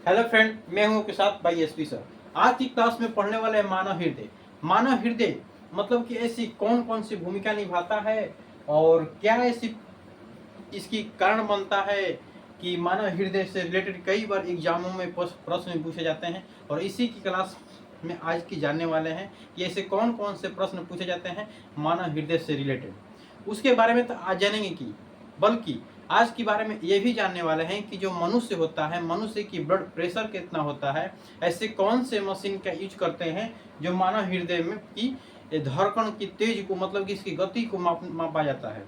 Hello friend, मैं हूं आपके साथ भाई एसपी सर। आज की क्लास में पढ़ने वाले हैं मानव हृदय। मानव हृदय मतलब कि ऐसी कौन कौन सी भूमिका निभाता है और क्या ऐसी इसकी कारण बनता है कि मानव हृदय से रिलेटेड कई बार एग्जामों में प्रश्न पूछे जाते हैं। और इसी की क्लास में आज की जानने वाले हैं कि ऐसे कौन कौन से प्रश्न पूछे जाते हैं मानव हृदय से रिलेटेड। उसके बारे में तो आज जानेंगे कि बल्कि आज के बारे में ये भी जानने वाले हैं कि जो मनुष्य होता है, मनुष्य की ब्लड प्रेशर कितना होता है, ऐसे कौन से मशीन का यूज करते हैं जो मानव हृदय में की धड़कन की तेज को मतलब कि इसकी गति को मापा जाता है।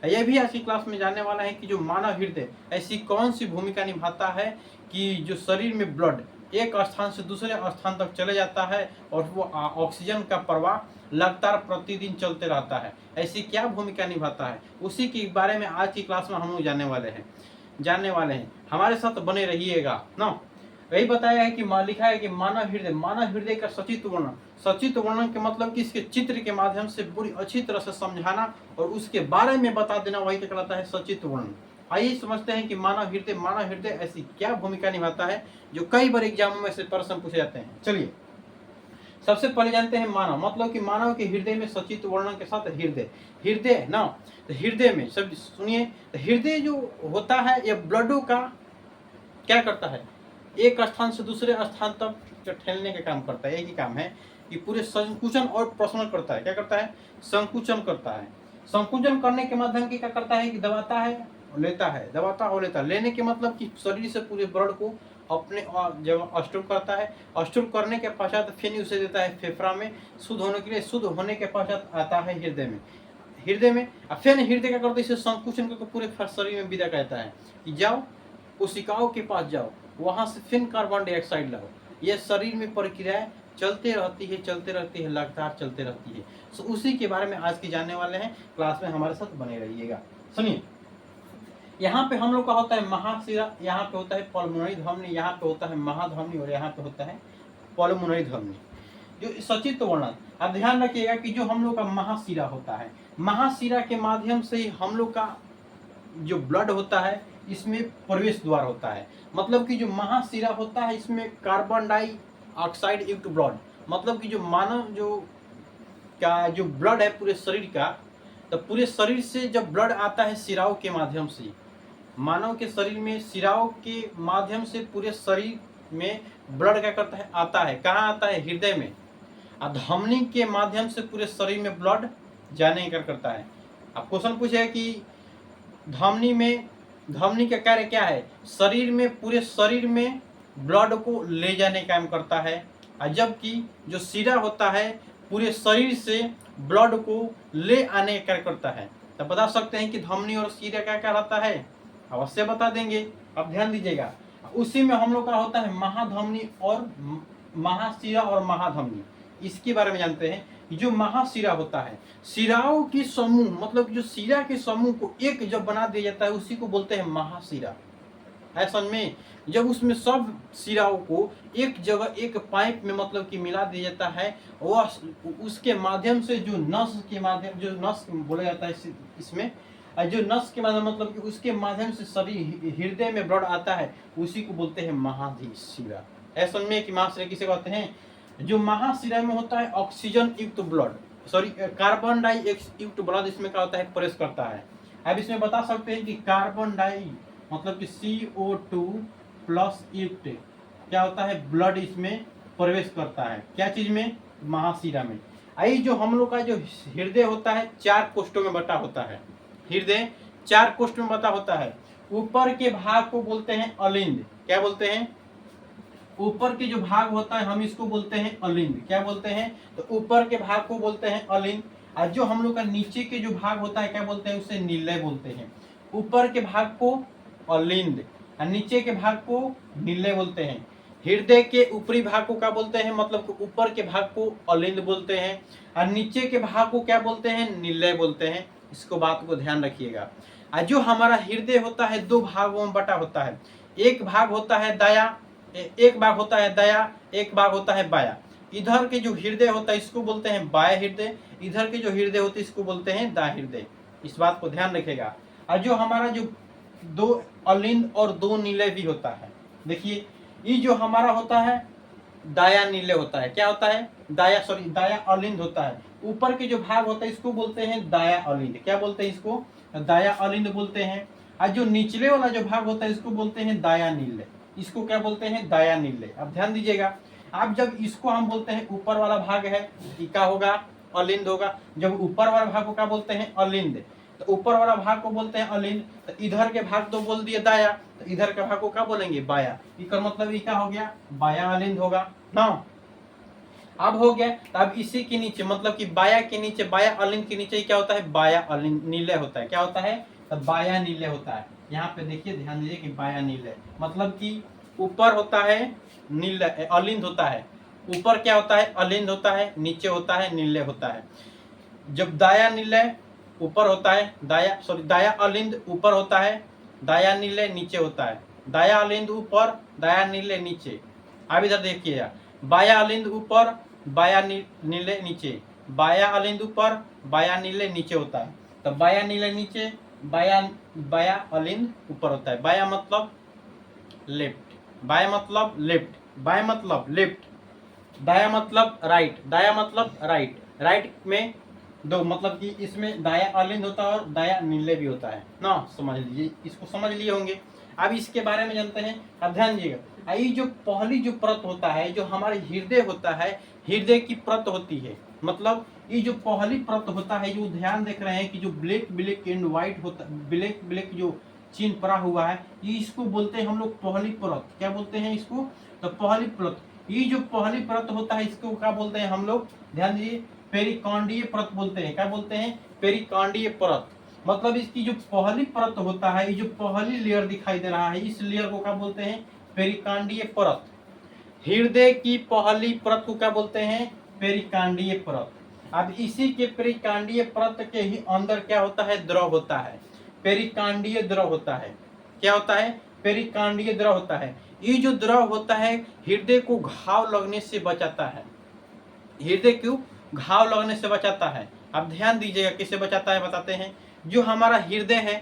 यह भी आज की क्लास में जानने वाला है कि जो मानव हृदय ऐसी कौन सी भूमिका निभाता है कि जो शरीर में ब्लड एक स्थान से दूसरे स्थान तक चले जाता है और वो ऑक्सीजन का प्रवाह लगातार प्रतिदिन चलते रहता है। ऐसी क्या भूमिका निभाता है, उसी के बारे में आज की क्लास में हम लोग जानने वाले हैं। हमारे साथ बने रहिएगा ना। यही बताया है कि लिखा है कि मानव हृदय का सचित्र वर्णन के मतलब कि इसके चित्र के माध्यम से पूरी अच्छी तरह से समझाना और उसके बारे में बता देना, वही कहलाता है सचित्र वर्णन। आइए समझते हैं कि मानव हृदय ऐसी क्या भूमिका निभाता है जो कई बार एग्जामों में से प्रश्न पूछे जाते हैं। चलिए सबसे पहले जानते हैं मानव मतलब कि मानव के हृदय में सचित्र वर्णन के साथ हृदय है ना। तो हृदय में सब सुनिए, तो हृदय जो होता है यह ब्लडों का क्या करता है, एक स्थान से दूसरे स्थान तक ठेलने का काम करता है। एक ही काम है कि पूरे संकुचन और प्रसरण करता है। क्या करता है? संकुचन करता है। संकुचन करने के माध्यम की क्या करता है कि दबाता है और लेता है, दबाता और लेता है। लेने के मतलब कि शरीर से पूरे ब्लड को अपने जब स्टोर करता है, स्टोर करने के पश्चात फिर उसे देता है फेफड़ा में शुद्ध होने के लिए। शुद्ध होने के पश्चात आता है हृदय में। फिर हृदय क्या करता है, इसे संकुचन करके पूरे शरीर में विदा कहता है कि जाओ कोशिकाओं के पास जाओ, वहां से फिर कार्बन डाइऑक्साइड लाओ। ये शरीर में प्रक्रियाएं चलते रहती है लगातार चलते रहती है। तो उसी के बारे में आज की जानने वाले हैं। क्लास में हमारे साथ बने रहिएगा। सुनिए, यहाँ पे हम लोग का होता है महाशिरा, यहाँ पे होता है पल्मोनरी धमनी, यहाँ पे होता है महाधमनी और यहाँ पे होता है पल्मोनरी धमनी। जो सचित्र वर्णन, अब ध्यान रखिएगा कि जो हम लोग का महाशिरा होता है, महाशिरा के माध्यम से ही हम लोग का जो ब्लड होता है इसमें प्रवेश द्वार होता है। मतलब कि जो महाशिरा होता है इसमें कार्बन डाइऑक्साइड युक्त ब्लड, मतलब कि जो मानव जो ब्लड है पूरे शरीर का, तो पूरे शरीर से जब ब्लड आता है शिराओं के माध्यम से, मानव के शरीर में शिराओं के माध्यम से पूरे शरीर में ब्लड क्या करता है, आता है। कहाँ आता है? हृदय में। और धमनी के माध्यम से पूरे शरीर में ब्लड जाने का करता है। अब क्वेश्चन पूछे कि धमनी का कार्य क्या है? शरीर में पूरे शरीर में ब्लड को ले जाने का काम करता है। और जबकि जो शिरा होता है पूरे शरीर से ब्लड को ले आने का करता है। तो बता सकते हैं कि धमनी और शिरा क्या कहलाता है? अवश्य बता देंगे। अब ध्यान दीजिएगा, उसी में हम लोग का होता है महाधमनी और महाशिरा और महाधमनी। इसके बारे में जानते हैं। जो महाशिरा होता है, शिराओं की समूह मतलब जो शिरा के समूह को एक जब बना दिया जाता है उसी को बोलते हैं महाशिरा। ऐसा में जब उसमें सब शिराओं को एक जगह एक पाइप में मतलब कि मिला दिया जाता है, वह उसके माध्यम से जो नस बोला जाता है इसमें, जो नस के माध्यम मतलब कि उसके माध्यम से शरीर हृदय में ब्लड आता है, उसी को बोलते हैं महाशिरा। ऐसा में कि महाशिरा किसे कहते हैं? जो महाशिरा में होता है ऑक्सीजन युक्त ब्लड, कार्बन डाई युक्त ब्लड इसमें क्या होता है? प्रवेश करता है। अब इसमें बता सकते हैं कि कार्बन डाई मतलब कि CO2 प्लस युक्त क्या होता है? ब्लड इसमें प्रवेश करता है। क्या चीज में? महाशिरा में। आई जो हम लोग का जो हृदय होता है 4 कोष्ठों में बटा होता है। हृदय 4 कोष्ठ में बटा होता है। ऊपर के भाग को बोलते हैं अलिंद। क्या बोलते हैं? ऊपर के जो भाग होता है हम इसको बोलते हैं अलिंद। क्या बोलते हैं? तो ऊपर के भाग को बोलते हैं अलिंद। और जो हम लोग का नीचे के जो भाग होता है क्या बोलते हैं? उसे निलय बोलते हैं। ऊपर के भाग को अलिंद और नीचे के भाग को निलय बोलते हैं। हृदय के ऊपरी भाग को क्या बोलते हैं? मतलब ऊपर के भाग को अलिंद बोलते हैं और नीचे के भाग को क्या बोलते हैं? निलय बोलते हैं। इसको बात को ध्यान रखिएगा। और जो हमारा हृदय होता है 2 भागों में बटा होता है। एक भाग होता है दाया, एक भाग होता है दाया, एक भाग होता है बाया। इधर के जो हृदय होता है इसको बोलते हैं बाया हृदय, इधर के जो हृदय होते हैं इसको बोलते हैं दाया हृदय। इस बात को ध्यान रखेगा। और जो हमारा जो 2 अलिंद और 2 निलय भी होता है, देखिए ये जो हमारा होता है दाया नीले होता है, क्या होता है, दाया अलिंद होता है। ऊपर के जो भाग होता है इसको बोलते हैं दाया अलिंद, क्या बोलते हैं इसको, दाया अलिंद बोलते हैं। और जो निचले वाला जो भाग होता है इसको बोलते हैं दाया नीले, इसको क्या बोलते हैं, दाया नीले। अब ध्यान दीजिएगा, अब जब इसको हम बोलते हैं ऊपर वाला भाग है, क्या होगा, अलिंद होगा। जब ऊपर वाला भाग को क्या बोलते हैं, अलिंद, तो ऊपर वाला भाग को बोलते हैं अलिंद। तो इधर के भाग तो बोल दिए दाया, तो इधर के भाग को क्या बोलेंगे, बाया। इसका मतलब ये क्या हो गया, बाया अलिंद होगा ना। अब हो गया, तो अब इसी के नीचे मतलब कि बाया के नीचे, बाया अलिंद के नीचे क्या होता है, बाया अलिंद नीले होता है, क्या होता है, तो बाया नीले होता है। यहाँ पे देखिए, ध्यान दीजिए कि बाया नीले मतलब कि ऊपर होता है नीले अलिंद होता है, ऊपर क्या होता है, अलिंद होता है, नीचे होता है नीले होता है। जब दाया नीले ऊपर होता है, दाया अलिंद ऊपर होता है, दाया नीले नीचे होता है, दाया अलिंद ऊपर, दाया नीले नीचे। अब इधर देखिए, बाया अलिंद ऊपर, बाया नीले नीचे, बाया अलिंद ऊपर, बाया नीले नीचे होता है। तो बाया नीले नीचे, बाया अलिंद ऊपर होता है। बाया मतलब लेफ्ट, बाया मतलब लेफ्ट, बाया मतलब लेफ्ट, दाया मतलब राइट, दाया मतलब राइट। राइट में दो मतलब कि इसमें दाया अलिंद होता है और दाया नीले भी होता है ना, समझ लीजिए, इसको समझ लिए होंगे। अब इसके बारे में जानते हैं। अब ध्यान दीजिएगा, ये जो पहली जो परत होता है, जो हमारे हृदय होता है, हृदय की परत होती है, मतलब ये जो पहली परत होता है, जो ध्यान देख रहे हैं कि जो ब्लैक ब्लैक एंड व्हाइट होता, ब्लैक ब्लैक जो चिन्ह पड़ा हुआ है, ये इसको बोलते हैं हम लोग पहली परत, क्या बोलते हैं इसको, तो पहली परत। ये जो पहली परत होता है इसको क्या बोलते हैं हम लोग, ध्यान दीजिए, पेरिकांडीय परत बोलते हैं, क्या बोलते हैं, पेरिकांडीय परत। मतलब इसकी जो पहली परत होता है, ये जो पहली लेयर दिखाई दे रहा है, इस लेयर को क्या बोलते हैं, पेरिकांडीय परत। हृदय की पहली परत को क्या बोलते हैं, पेरिकांडीय परत। अब इसी के पेरिकांडीय परत के ही अंदर क्या होता है, द्रव होता है, पेरिकांडीय द्रव होता है, क्या होता है, पेरिकांडीय द्रव होता है। ये जो द्रव होता है हृदय को घाव लगने से बचाता है, हृदय को घाव लगने से बचाता है। अब ध्यान दीजिएगा किससे बचाता है, बताते हैं। जो हमारा हृदय है,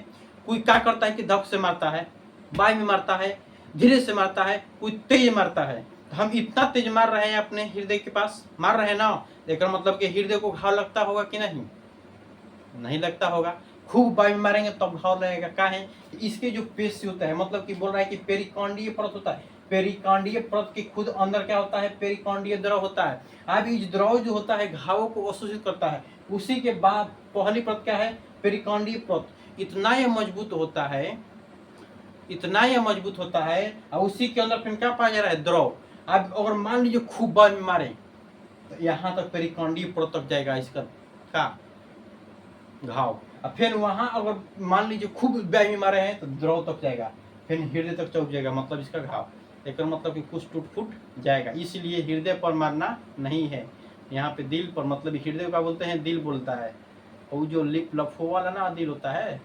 कोई क्या करता है कि धक से मारता है, बाई में मारता है, धीरे से मारता है, कोई तेज मारता है। तो हम इतना तेज मार रहे हैं अपने हृदय के पास, मार रहे हैं ना, लेकिन मतलब कि हृदय को घाव लगता होगा कि नहीं, नहीं लगता होगा। खूब बाई में मारेंगे तब घाव लगेगा, क्या है, इसके जो पेशी होता है, मतलब कि बोल रहा है कि पेरिकांडीय परत होता है, पेरिकांडीय परत के खुद अंदर क्या होता है, पेरिकांडीय द्रव होता है। अब इस द्रव जो होता है घावों को अवशोषित करता है। उसी के बाद पहली परत क्या है, पेरिकांडीय परत। इतना ये मजबूत होता है, इतना ये मजबूत होता है, और उसी के अंदर फिर क्या पाया जा रहा है, द्रव। अब अगर मान लीजिए खूब बाई में मारे तो यहाँ तक पेरिकांडीय परत तक जाएगा इसका का घाव। अब फिर वहां अगर मान लीजिए खूब बाई में मारे हैं तो द्रव तक जाएगा, फिर हृदय तक चौक जाएगा, मतलब इसका घाव। एक मतलब कि कुछ टूट फूट जाएगा, इसलिए हृदय पर मारना नहीं है, यहाँ पे दिल पर, मतलब हृदय का बोलते हैं दिल बोलता है। और जो लिप लफो वाला ना दिल होता है,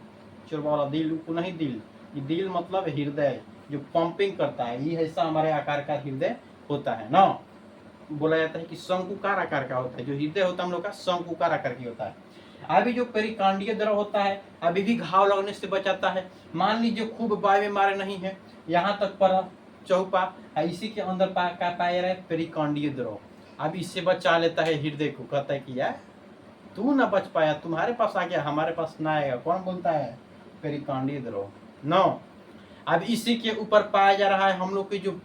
चुरवा वाला दिल को नहीं, दिल, ये दिल मतलब हृदय जो पंपिंग करता है, ये ऐसा हमारे आकार का हृदय होता है ना। बोला जाता है कि शंकुकार आकार का होता है, जो हृदय होता है हम लोग का शंकुकार आकार की होता है। अभी जो पेरिकांडीय द्रव होता है अभी भी घाव लगने से बचाता है। मान लीजिए खूब बाई में मारे नहीं है, यहाँ तक पर चौपा, इसी के अंदर क्या पाया रहा है, पेरिकांडीय द्रव। अब इससे बचा लेता है हृदय को, कहता है कि यार तू ना बच पाया, तुम्हारे पास आ गया, हमारे पास ना आएगा। कौन बोलता है, पेरिकांडीय द्रव। नो, अब इसी के ऊपर पाया जा रहा है हम लोग की जो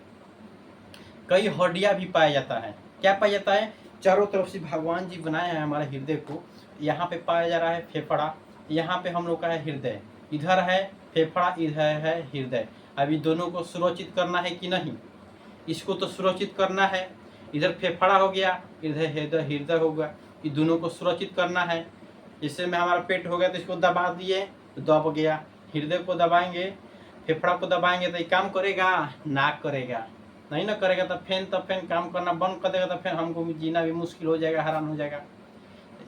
कई हड्डियां भी पाया जाता है, क्या पाया जाता है, चारों तरफ से भगवान जी बनाए हैं हमारे हृदय को। यहाँ पे पाया जा रहा है फेफड़ा, यहाँ पे हम लोग का है हृदय, इधर है फेफड़ा, इधर है हृदय। अभी दोनों को सुरक्षित करना है कि नहीं, इसको तो सुरक्षित करना है, इधर फेफड़ा हो गया, इधर हृदय हो गया, ये दोनों को सुरक्षित करना है। इससे में हमारा पेट हो गया तो इसको दबा दिए तो दब गया, हृदय को दबाएंगे, फेफड़ा को दबाएंगे तो ये काम करेगा, नाक करेगा, नहीं ना करेगा तो फैन काम करना बंद कर देगा, तो फिर हमको जीना भी मुश्किल हो जाएगा, हैरान हो जाएगा।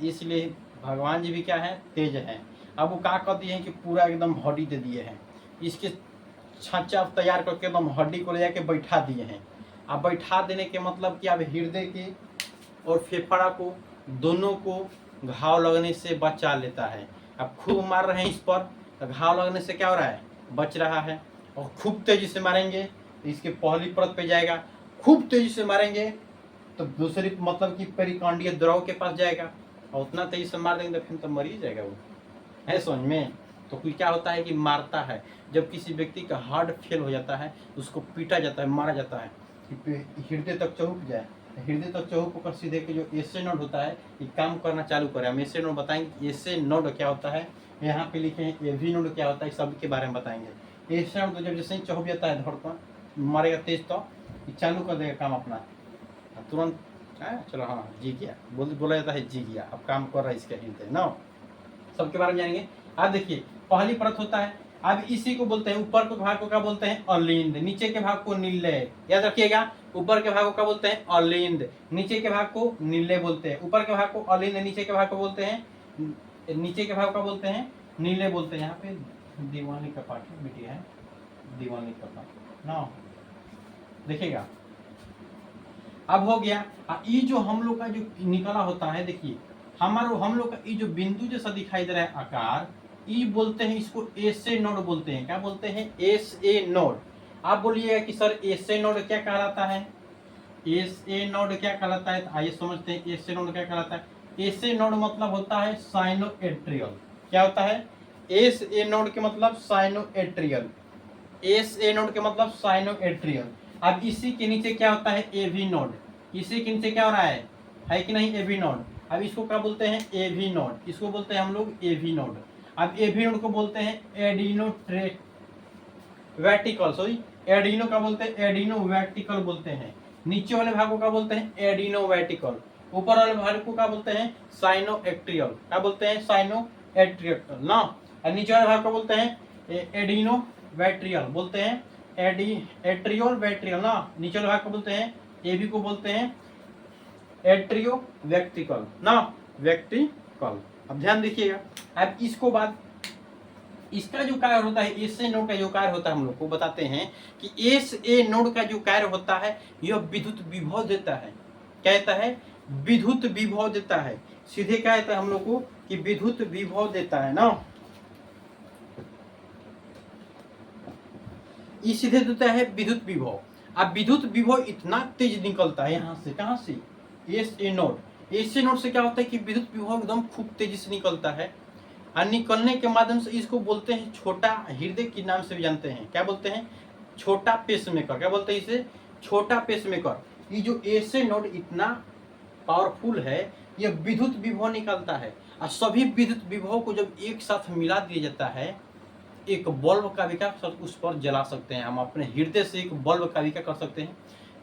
इसलिए भगवान जी भी क्या है, तेज हैं। अब वो क्या कर दिए हैं कि पूरा एकदम हड्डी दे दिए हैं, इसके छांचा तैयार करके एकदम हड्डी को ले जाके बैठा दिए हैं। अब बैठा देने के मतलब कि अब हृदय के और फेफड़ा को दोनों को घाव लगने से बचा लेता है। अब खूब मार रहे हैं इस पर तो घाव लगने से क्या हो रहा है, बच रहा है। और खूब तेजी से मारेंगे इसके पहली परत पे जाएगा, खूब तेजी से मारेंगे तो दूसरी मतलब कि पेरिकार्डियल द्रव के पास जाएगा, और उतना तेजी से मार देंगे तो फिर तो मर ही जाएगा वो, है समझ में। तो कोई क्या होता है कि मारता है, जब किसी व्यक्ति का हार्ट फेल हो जाता है उसको पीटा जाता है, मारा जाता है कि हृदय तक चौक जाए, हृदय तक चौक होकर सीधे के जो एसे नोड होता है ये काम करना चालू करे। हम एसे नोड बताएंगे, एसे नोड क्या होता है, यहाँ पे लिखे हैं एवी नोड क्या होता है, सब के बारे में बताएंगे। एसे नोड तो जब जैसे ही चौक जाता है धड़कन मारेगा तेज तो ये चालू कर देगा काम अपना तुरंत। चलो हाँ जी गया, बोला जाता है जी गया, अब काम कर रहा है इसका हृदय ना, सबके बारे में जानेंगे। अब देखिए पहली परत होता है, अब इसी को बोलते हैं, ऊपर के भाग को क्या बोलते हैं अलिंद, नीचे के भाग को नीले, याद रखिएगा, ऊपर के भाग को क्या बोलते हैं अलिंद, नीचे के भाग को नीले बोलते हैं, ऊपर के भाग को अलिंद, नीचे के भाग को बोलते हैं, नीचे के भाग को बोलते हैं नीले बोलते हैं। यहाँ पे दीवानी का पाठ बिटिया है, दीवानी का पाठ ना, देखिएगा अब हो गया। ये जो हम लोग का जो निकला होता है, देखिए हम लोग का ये जो बिंदु जैसा दिखाई दे रहा है आकार, ये बोलते हैं, इसको एसे नोड बोलते हैं। क्या बोलते हैं, एस ए नोड। आप बोलिएगा कि सर एसे नोड क्या कहलाता है, एस ए नोड क्या कहलाता है, तो आइए समझते हैं एसे नोड क्या कहलाता है। एसे नोड मतलब होता है साइनोएट्रियल। क्या होता है, एस ए नोड के मतलब साइनोएट्रियल, एस ए नोड के मतलब साइनोएट्रियल। अब इसी के नीचे क्या होता है एवी नोड, इसी के नीचे क्या हो रहा है कि नहीं एवी नोड। अब इसको क्या बोलते हैं एवी नोड, इसको बोलते हैं हम लोग एवी नोड। अब एवी नोड को बोलते हैं एडिनो वर्टिकल, सॉरी एडिनो का बोलते हैं एडिनो वर्टिकल बोलते हैं। नीचे वाले भाग को क्या बोलते हैं एडिनो वर्टिकल, ऊपर वाले भाग को क्या बोलते हैं साइनोएट्रियल। क्या बोलते हैं साइनोएट्रियल ना, और नीचे वाले भाग को बोलते हैं एडिनो वैट्रियल बोलते हैं, एट्रियोल वैट्रियल ना, नीचे वाले भाग को बोलते हैं एवी को बोलते हैं एट्रियो वेक्टिकल ना, वेक्टिकल। अब ध्यान देखिएगा। अब इसको बाद इसका जो कार्य होता है, एस ए नोड का जो कार्य होता है, हम लोग को बताते हैं कि एस ए नोड का जो कार्य होता है यह विद्युत विभव देता है। क्या देता है, विद्युत विभव देता है। सीधे क्या कहता है हम लोग को कि विद्युत विभव देता है ना, ये सीधे देता है विद्युत विभव। अब विद्युत विभव इतना तेज निकलता है यहाँ से, कहाँ से, S A node, S A node से क्या होता है कि विद्युत विभव एकदम खूब तेजी से निकलता है, और निकलने के माध्यम से इसको बोलते हैं छोटा हृदय के नाम से भी जानते हैं। क्या बोलते हैं, छोटा पेसमेकर। क्या बोलते हैं इसे, छोटा पेसमेकर। ये जो एस ए नोड इतना पावरफुल है, यह विद्युत विभव निकलता है, और सभी विद्युत विभव को जब एक साथ मिला दिया जाता है, एक बल्ब का भी क्या उस पर जला सकते हैं। हम अपने हृदय से एक बल्ब का भी क्या कर सकते हैं,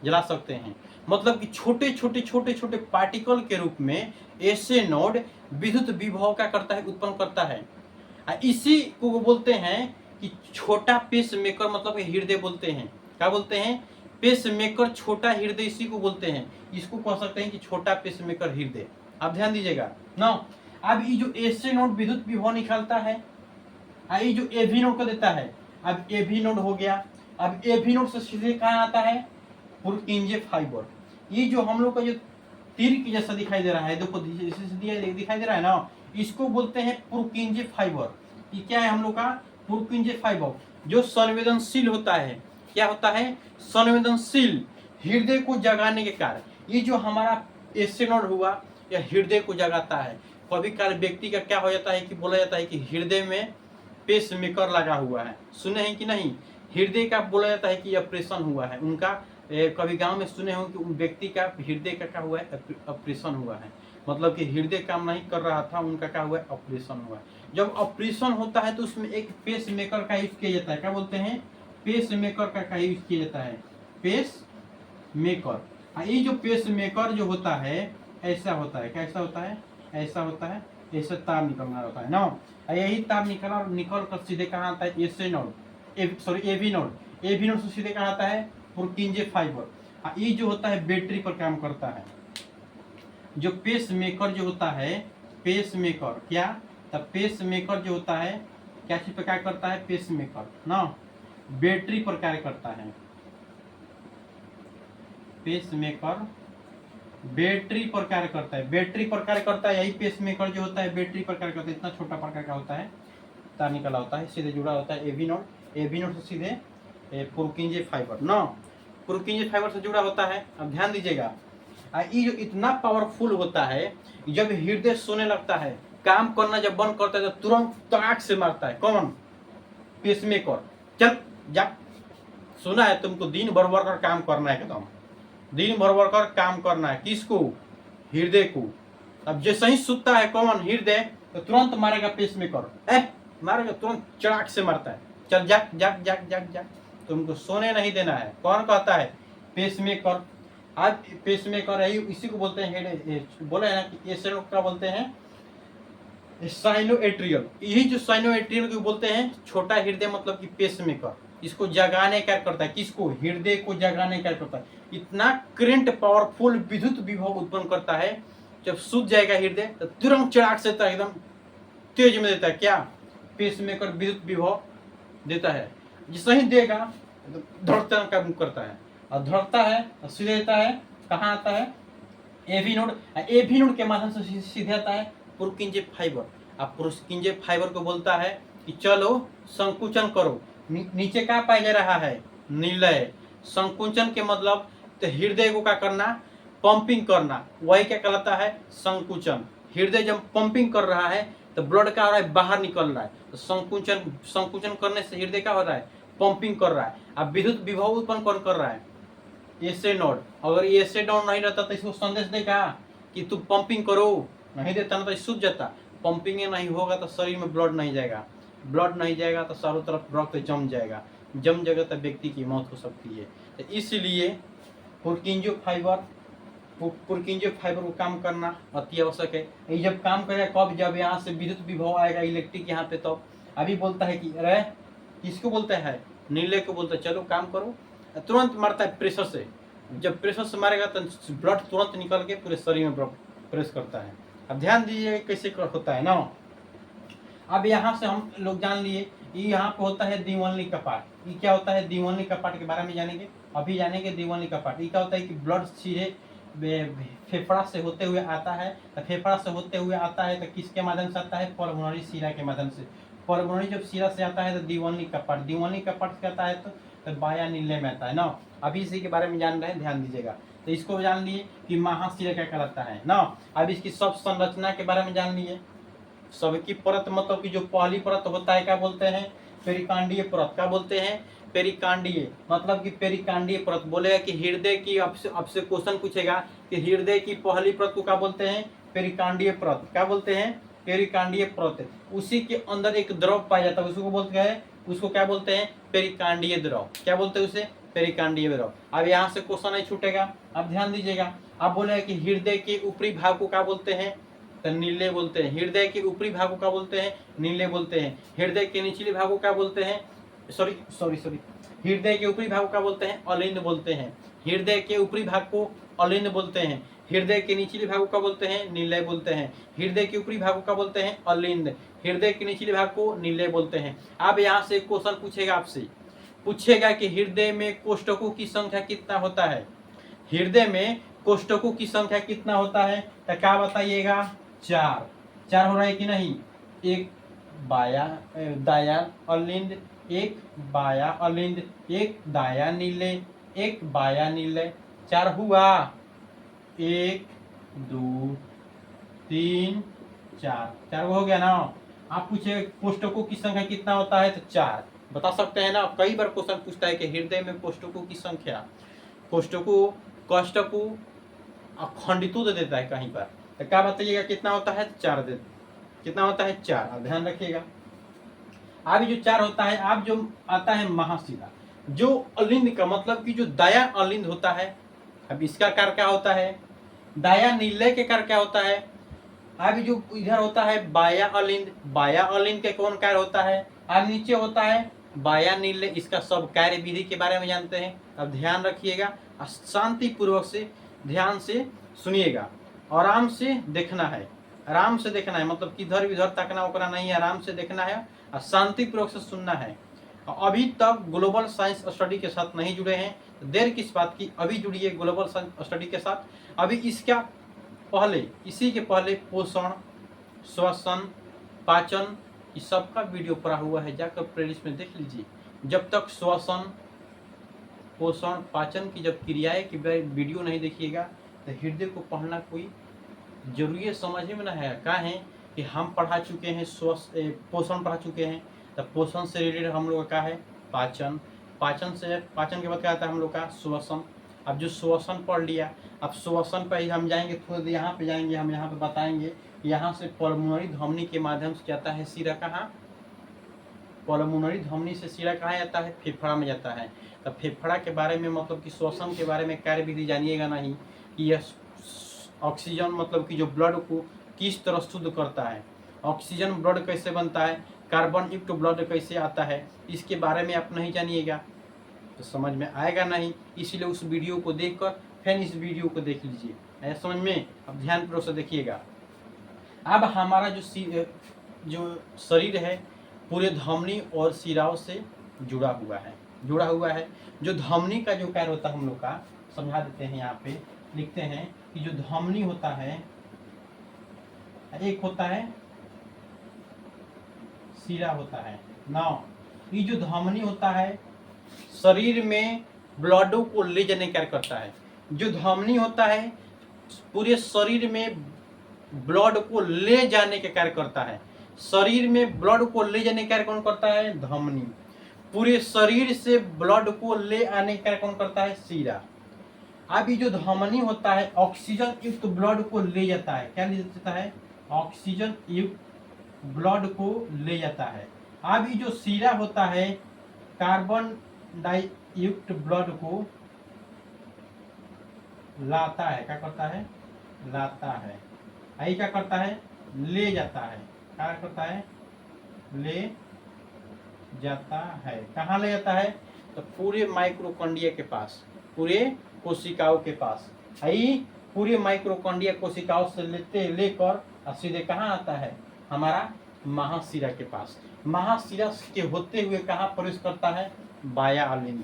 जला सकते हैं। मतलब कि छोटे छोटे छोटे छोटे पार्टिकल के रूप में ऐसे नोड विद्युत विभव क्या करता है, उत्पन्न करता है। इसी को बोलते हैं कि छोटा पेस मेकर, मतलब हृदय बोलते हैं। क्या बोलते हैं, पेस मेकर, छोटा हृदय, इसी को बोलते हैं। इसको कह सकते हैं कि छोटा पेस मेकर हृदय। अब ध्यान दीजिएगा ना। अब ये जो ऐसे नोड विद्युत विभव निकालता है, ये जो एवी नोड को देता है। अब एवी नोड हो गया। अब एवी नोड से सीधे कहाँ आता है, पुरकिंजे फाइबर। ये जो हम लोग का जो तीर की जैसा दिखाई दे रहा है, देखो दिखाई दे रहा है ना, इसको बोलते हैं पुरकिंजे फाइबर। ये क्या है हम लोग का, पुरकिंजे फाइबर, जो संवेदनशील होता है। क्या होता है, संवेदनशील, हृदय को जगाने के कार्य। ये जो हमारा एसे नोड हुआ, यह हृदय को जगाता है। कभी काल व्यक्ति का क्या हो जाता है कि बोला जाता है कि हृदय में पेस मेकर लगा हुआ है, सुने हैं कि नहीं, हृदय का बोला जाता है कि ऑपरेशन हुआ है उनका। कभी गांव में सुने हो कि उन व्यक्ति का हृदय का क्या हुआ है, ऑपरेशन हुआ है, मतलब कि हृदय काम नहीं कर रहा था, उनका क्या हुआ है, ऑपरेशन हुआ है। जब ऑपरेशन होता है तो उसमें एक पेस मेकर का यूज किया जाता है। क्या बोलते हैं, पेस मेकर का यूज किया जाता है, पेस मेकर। ये जो पेस मेकर जो होता है ऐसा होता है, कैसा होता है, ऐसा होता है, ऐसे तार निकलना होता है ना। यही तार निकल कर सीधे कहाँ आता है, SA node, sorry AV node. AV node से सीधे कहाँ आता है, पुरकिंजे फाइबर। ये जो होता है बैटरी पर काम करता है। जो पेस मेकर जो होता है, पेस मेकर क्या, तब पेस मेकर जो होता है क्या चीज पर कार्य करता है, पेस मेकर ना, बैटरी पर कार्य करता है। पेस मेकर बैटरी पर कार्य करता है, बैटरी पर कार्य करता है। यही पेस मेकर जो होता है बैटरी पर कार्य करता है। इतना छोटा प्रकार का होता है, तार निकला होता है, सीधे जुड़ा होता है एवी नोड। एवी नोड से सीधे पुरकिंजे फाइबर ना, पुरकिंजे फाइबर से जुड़ा होता है। अब ध्यान दीजिएगा, ये जो इतना पावरफुल होता है, जब हृदय सोने लगता है, काम करना जब बंद करता है तो तुरंत ताक से मारता है। कौन? पेसमेकर। चल जा, सुना है तुमको, दिन भर वर्कर काम करना है, एकदम दिन भर वर्कर काम करना है। किसको? हृदय को। अब जैसे ही सुतता है कौन? हृदय, तो तुरंत मारेगा पेसमेकर, मारेगा तुरंत, चड़ाक से मारता है। चल जाग जाग जाग जाग जाग, तुमको सोने नहीं देना है। कौन कहता है? पेसमेकर। आज पेसमेकर है, इसी को बोलते हैं, बोला है ना कि ये क्या बोलते हैं? साइनोएट्रियल। यही जो साइनोएट्रियल को बोलते हैं छोटा हृदय, मतलब कि पेसमेकर। इसको जगाने क्या करता है? किसको? हृदय को जगाने क्या करता है? इतना करंट पावरफुल विद्युत विभव उत्पन्न करता है, जब सूझ जाएगा हृदय तो तुरंत चड़ाक से एकदम तेज में देता है। क्या? पेसमेकर विद्युत विभव देता है। जिस ही देगा तो धड़कन का मुख करता है, और धड़कता है और सीधे देता है। कहाँ आता है? एवी नोड। एवी नोड के माध्यम से सीधे आता है पुरकिंजे फाइबर। अब पुरकिंजे फाइबर को बोलता है कि चलो संकुचन करो। नीचे क्या पाया जा रहा है? निलय। संकुचन के मतलब तो हृदय को क्या करना? पंपिंग करना। वही क्या कहलाता है? संकुचन। हृदय जब पंपिंग कर रहा है तो ब्लड क्या हो रहा है? बाहर निकल रहा है। तो संकुचन करने से हृदय क्या हो रहा है? पंपिंग कर रहा है। अब विद्युत विभव उत्पन्न कौन कर रहा है? SA node. अगर एसे नोड नहीं रहता तो इसको संदेश देगा कि तू पंपिंग करो, नहीं देता ना तो सूझ जाता। पंपिंग नहीं होगा तो शरीर में ब्लड नहीं जाएगा, ब्लड नहीं जाएगा तो चारों तरफ रक्त जम जाएगा, जम जाएगा तो व्यक्ति की मौत हो सकती है। तो इसलिए पुरकिंजे फाइबर को काम करना अति आवश्यक है। ये जब काम करेगा कब? जब यहाँ से विद्युत विभव आएगा इलेक्ट्रिक यहाँ पे, तो अभी बोलता है कि अरे किसको बोलता है? नीले को बोलता है चलो काम करो। तुरंत मारता है प्रेशर से। जब प्रेशर से मारेगा तो ब्लड तुरंत निकल के पूरे शरीर में प्रेस करता है। अब ध्यान दीजिए कैसे होता है ना। अब यहाँ से हम लोग जान लिए, ये यहाँ पे होता है दीवानली कपाट। ये क्या होता है? दीवानली कपाट के बारे में जानेंगे, अभी जानेंगे दीवानली कपाट। ये क्या होता है कि ब्लड सीधे फेफड़ा से होते हुए आता है। तो फेफड़ा से होते हुए आता है तो किसके माध्यम से आता है? पल्मोनरी शिरा के माध्यम से। पल्मोनरी जब शिरा से आता है तो दीवानली कपाट। दीवानली कपाट से आता है तो बाया नीले में आता है ना। अभी इसी के बारे में जान रहे हैं, ध्यान दीजिएगा। तो इसको जान लिए कि महाशिरा क्या कहलाता है ना। अब इसकी सब संरचना के बारे में जान लिए। सबकी परत मतलब कि जो पहली परत होता है क्या बोलते हैं? पेरिकांडीय परत। क्या बोलते हैं? पेरिकांडीय, मतलब कि पेरिकांडीय परत। बोलेगा कि हृदय की, आपसे क्वेश्चन पूछेगा कि हृदय की पहली परत को क्या बोलते हैं? पेरिकांडीय परत। क्या बोलते हैं? पेरिकांडीय परत। उसी के अंदर एक द्रव पाया जाता है, उसको बोलते हैं, उसको क्या बोलते हैं? पेरिकांडीय द्रव। क्या बोलते हैं उसे? पेरिकांडीय द्रव। अब यहाँ से क्वेश्चन नहीं छूटेगा। अब ध्यान दीजिएगा, अब बोलेगा कि हृदय के ऊपरी भाग को क्या बोलते हैं? तो नीले बोलते हैं। हृदय के ऊपरी भाग को क्या बोलते हैं? नीले बोलते हैं। हृदय के निचले भाग को क्या बोलते हैं? सॉरी हृदय के ऊपरी भाग को क्या बोलते हैं? अलिंद बोलते हैं। हृदय के ऊपरी भाग को अलिंद बोलते हैं। हृदय के निचले भाग को क्या बोलते हैं? नीले बोलते हैं। हृदय के ऊपरी भाग को क्या बोलते हैं? अलिंद। हृदय के निचले भाग को नीले बोलते हैं। अब यहाँ से क्वेश्चन पूछेगा आपसे, पूछेगा कि हृदय में कोष्ठकों की संख्या कितना होता है? हृदय में कोष्ठकों की संख्या कितना होता है? तो क्या बताइएगा? 4। 4 हो रहा है कि नहीं? एक दाया अलिंद, एक बाया अलिंद, एक दाया नीले, एक बाया नीले। 4 हुआ। 1 2 3 4, 4 हो गया ना। आप पूछे कोष्ठकों की संख्या कितना होता है? तो 4 बता सकते हैं ना। कई बार क्वेश्चन पूछता है कि हृदय में कोष्ठकों की संख्या, कोष्ठकों खंडितों दे देता है कहीं पर, तो क्या बताइएगा कितना होता है? 4 दे। कितना होता है? 4। अब ध्यान रखिएगा, अब जो 4 होता है, अब जो आता है महाशिरा, जो अलिंद का मतलब कि जो दाया अलिंद होता है। अब इसका कार्य क्या होता है? दाया नीले के कार्य क्या होता है? अब जो इधर होता है बाया अलिंद, बाया अलिंद के कौन कार्य होता है? अब नीचे होता है बाया नीले। इसका सब कार्य विधि के बारे में जानते हैं। अब ध्यान रखिएगा, शांति पूर्वक से ध्यान से सुनिएगा, आराम से देखना है, आराम से देखना है, मतलब किधर इधर तकना उकना नहीं है, आराम से देखना है और शांति पूर्वक से सुनना है। अभी तक ग्लोबल साइंस स्टडी के साथ नहीं जुड़े हैं तो देर किस बात की, अभी जुड़िए ग्लोबल साइंस स्टडी के साथ। अभी इसका पहले, इसी के पहले पोषण, श्वसन, पाचन, इस सब का वीडियो पड़ा हुआ है, जाकर प्लेलिस्ट में देख लीजिए। जब तक श्वसन, पोषण पाचन की जब क्रियाएं की वीडियो नहीं देखिएगा तो हृदय को पढ़ना कोई जरूरी है, समझ में ना है। क्या है कि हम पढ़ा चुके हैं पोषण पढ़ा चुके हैं, तो पोषण से रिलेटेड हम लोग का क्या है पाचन, पाचन के बाद क्या आता है हम लोग का श्वसन। अब जो श्वसन पढ़ लिया, अब श्वसन पर ही हम जाएंगे, थोड़ी देर यहाँ पे जाएंगे, हम यहाँ पे बताएंगे यहाँ से पल्मोनरी धमनी के माध्यम से जाता है सीरा कहाँ, पल्मोनरी धमनी से सीरा कहाँ जाता है फेफड़ा में जाता है। तो फेफड़ा के बारे में मतलब कि श्वसन के बारे में कार्य विधि जानिएगा नहीं कि यह ऑक्सीजन मतलब कि जो ब्लड को किस तरह शुद्ध करता है, ऑक्सीजन ब्लड कैसे बनता है, कार्बन युक्त ब्लड कैसे आता है, इसके बारे में आप नहीं जानिएगा तो समझ में आएगा नहीं। इसीलिए उस वीडियो को देखकर फिर इस वीडियो को देख लीजिए, ऐसा समझ में। अब ध्यानपूर्वक से देखिएगा। अब हमारा जो शरीर है पूरे धमनी और शिराओं से जुड़ा हुआ है। जो धमनी का जो कार्य होता है हम लोग का समझा देते हैं, यहाँ पे लिखते हैं कि जो धमनी होता है, एक होता है शिरा होता है ना, ये जो धमनी होता है शरीर में ब्लडों को ले जाने कार्य करता है। जो धमनी होता है पूरे शरीर में ब्लड को ले जाने के कार्य करता है। शरीर में ब्लड को ले जाने का कार्य कौन करता है, धमनी। पूरे शरीर से ब्लड को ले आने का कार्य कौन करता है, शिरा। अब ये जो धमनी होता है ऑक्सीजन युक्त ब्लड को ले जाता है, क्या ले जाता है, ऑक्सीजन युक्त ब्लड को ले जाता है। अब ये जो शिरा होता है कार्बन डाइयुक्त ब्लड को लाता है, क्या करता है, लाता है। आई क्या करता है, ले जाता है, क्या करता है, ले जाता है। कहाँ ले जाता है, तो पूरे माइक्रोकॉन्ड्रिया के पास, पूरे कोशिकाओं के पास। आई पूरे माइक्रोकॉन्ड्रिया कोशिकाओं से लेकर सीधे कहाँ आता है, हमारा महाशिरा के पास। महाशिरा के होते हुए कहाँ प्रवेश करता है, दाया अलिंद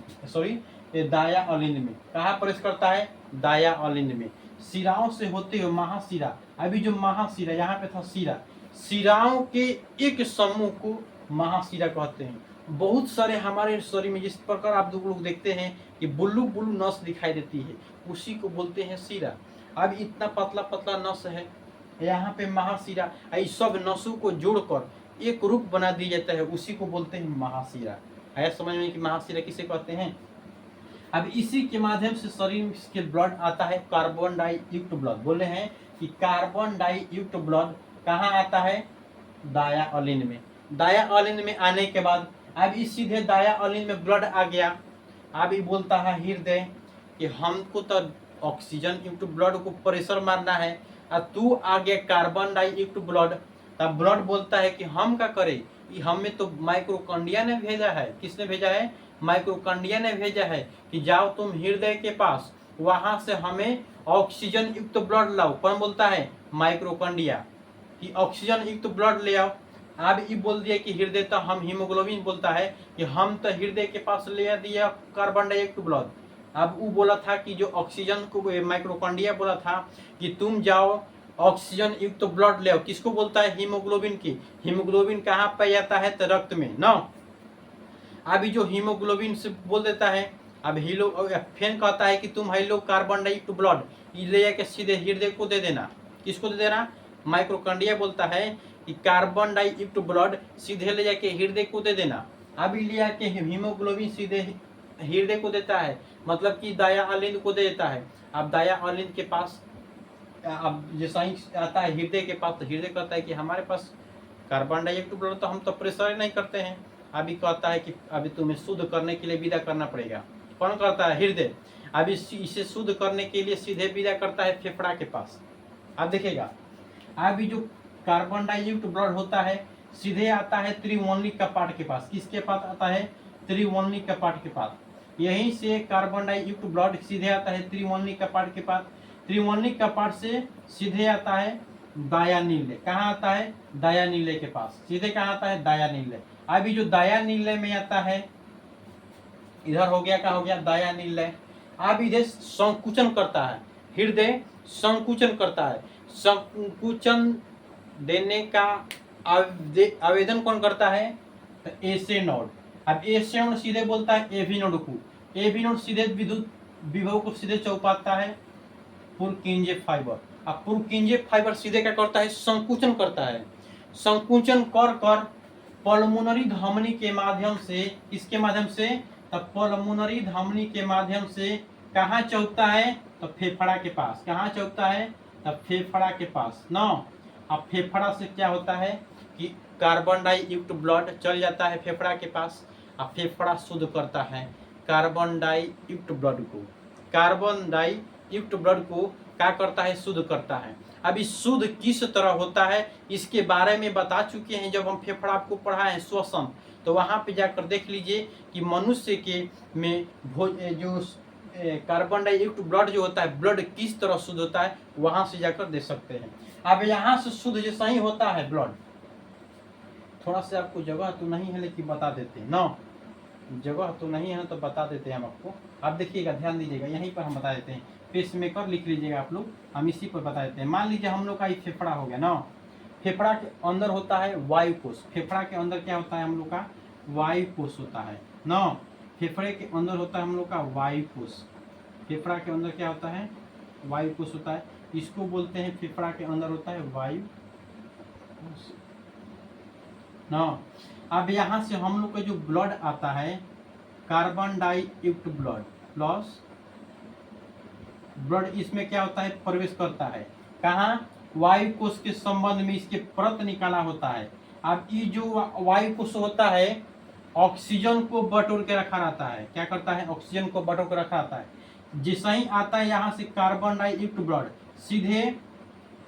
में। कहाँ प्रवेश करता है, दाया अलिंद में। शिराओं से होते हुए महाशिरा, अभी जो महाशिरा यहाँ पे था शिरा, शिराओं के एक समूह को महाशिरा कहते हैं। बहुत सारे हमारे शरीर में जिस प्रकार आप लोग देखते हैं कि बुल्लू बुल्लू नस दिखाई देती है, उसी को बोलते हैं शिरा। अब इतना पतला पतला नस है यहाँ पे महाशिरा, इस सब नसों को जोड़कर एक रूप बना दिया जाता है, उसी को बोलते हैं महाशिरा। है समझ में कि महाशिरा किसे कहते हैं। अब इसी के माध्यम से शरीर के ब्लड आता है कार्बन डाइयुक्त ब्लड। बोले हैं कि कार्बन डाइयुक्त ब्लड कहाँ आता है, दाया अलिंद में। दाया अलिंद में आने के बाद अब इस सीधे दाया अलिंद में ब्लड आ गया। अब ये बोलता है हृदय कि हमको तो ऑक्सीजन युक्त ब्लड को प्रेशर मारना है, और तू आ गया कार्बन डाइयुक्त ब्लड। तब ब्लड बोलता है कि हम क्या करें, हमें तो माइक्रोकॉन्ड्रिया ने भेजा है। किसने भेजा है, माइक्रोकॉन्ड्रिया ने भेजा है कि जाओ तुम हृदय के पास, वहां से हमें ऑक्सीजन युक्त ब्लड लाओ। कौन बोलता है, माइक्रोकॉन्ड्रिया, कि ऑक्सीजन युक्त ब्लड ले आओ। अब ये बोल दिया कि हृदय, तो हम हीमोग्लोबिन बोलता है कि हम तो हृदय के पास ले दिया कार्बन डाइयुक्त ब्लड। अब वो बोला था कि जो ऑक्सीजन को माइक्रोकॉन्ड्रिया बोला था कि तुम जाओ ऑक्सीजन युक्त ब्लड ले आओ। किसको बोलता है, हीमोग्लोबिन की। हीमोग्लोबिन कहाँ पाया जाता है, तो रक्त में ना। अभी जो हीमोग्लोबिन से बोल देता है, अब फेन कहता है कि तुम हेलो कार्बन डाइयुक्त ब्लड ले जाके सीधे हृदय को दे देना। किसको दे देना, माइक्रोकॉन्ड्रिया बोलता है कि कार्बन डाइयुक्त ब्लड सीधे ले जाके हृदय को दे देना। अब लिया के हीमोग्लोबिन सीधे हृदय को देता है, मतलब कि दाया अलिंद को दे देता है। अब दाया अलिंद के पास अब जैसा ही आता है हृदय के पास, तो हृदय कहता है कि हमारे पास कार्बन डाइयुक्त ब्लड तो हम तो प्रेशर नहीं करते हैं। अभी कहता है कि अभी तुम्हें शुद्ध करने के लिए विदा करना पड़ेगा। कौन करता है, हृदय। अभी इसे शुद्ध करने के लिए सीधे विदा करता है फेफड़ा के पास। अब देखिएगा, अभी जो कार्बन डाइयुक्त ब्लड होता है सीधे आता है त्रिवणिक कपाट के पास। किसके पास आता है, त्रिवणिक कपाट के पास। यहीं से कार्बन डाइयुक्त ब्लड सीधे आता है त्रिवणिक कपाट के पास। त्रिवणिक कपाट से सीधे आता है दाया नीले। कहाँ आता है, दाया नीले के पास। सीधे कहाँ आता है, दाया नीले। अभी जो दाया नीले में आता है, इधर हो गया, क्या हो गया, दाया नीले। अब इधर संकुचन करता है, हृदय संकुचन करता है। संकुचन देने का आवेदन कौन करता है, तो एसे नोड। अब एसे नोड सीधे बोलता है एवी नोड को, एवी नोड सीधे विद्युत विभव को सीधे चौपाता है पुरकिंजे फाइबर। अब पुरकिंजे फाइबर सीधे क्या करता है, संकुचन करता है। संकुचन कर कर पल्मोनरी धमनी के माध्यम से, किसके माध्यम से, तब पल्मोनरी धमनी के माध्यम से कहाँ चौकता है, तो फेफड़ा के पास। कहाँ चौकता है, तब फेफड़ा के पास ना। अब फेफड़ा से क्या होता है कि कार्बन डाई युक्त ब्लड चल जाता है फेफड़ा के पास। अब फेफड़ा शुद्ध करता है कार्बन डाई युक्त ब्लड को। कार्बन डाई युक्त ब्लड को क्या करता है, शुद्ध करता है। अब इस शुद्ध किस तरह होता है इसके बारे में बता चुके हैं जब हम फेफड़ा आपको पढ़ाए हैं श्वसन, तो वहां पे जाकर देख लीजिए कि मनुष्य के में जो कार्बन डाइयुक्त ब्लड जो होता है, ब्लड किस तरह शुद्ध होता है, वहां से जाकर देख सकते हैं। अब यहाँ से शुद्ध जैसा ही होता है ब्लड, थोड़ा सा आपको जगह तो नहीं है लेकिन बता देते हैं ना, जगह तो नहीं है तो बता देते हैं हम आपको। आप देखिएगा, ध्यान दीजिएगा, यहीं पर हम बता देते हैं। पेसमेकर लिख लीजिएगा आप लोग, हम इसी पर बता देते हैं। मान लीजिए हम लोग का ये फेफड़ा हो गया ना, फेफड़ा के अंदर होता है वायु कोष। फेफड़ा के अंदर क्या होता है हम लोग का, वायु कोष होता है ना। फेफड़े के अंदर होता है हम लोग का वायु कोष। फेफड़ा के अंदर क्या होता है, वायु कोष होता है। इसको बोलते हैं फेफड़ा के अंदर होता है वायु ना। अब यहाँ से हम लोग का जो ब्लड आता है, कार्बन डाई युक्त ब्लड प्लस ब्लड, इसमें क्या होता है, प्रवेश करता है। कहाँ, वायु कोष के संबंध में इसके परत निकाला होता है। अब ये जो वायु कोष होता है, ऑक्सीजन को बटोर के रखा रहता है। क्या करता है, ऑक्सीजन को बटोर के रखा रहता है। जैसा ही आता है यहाँ से कार्बन डाई युक्त ब्लड, सीधे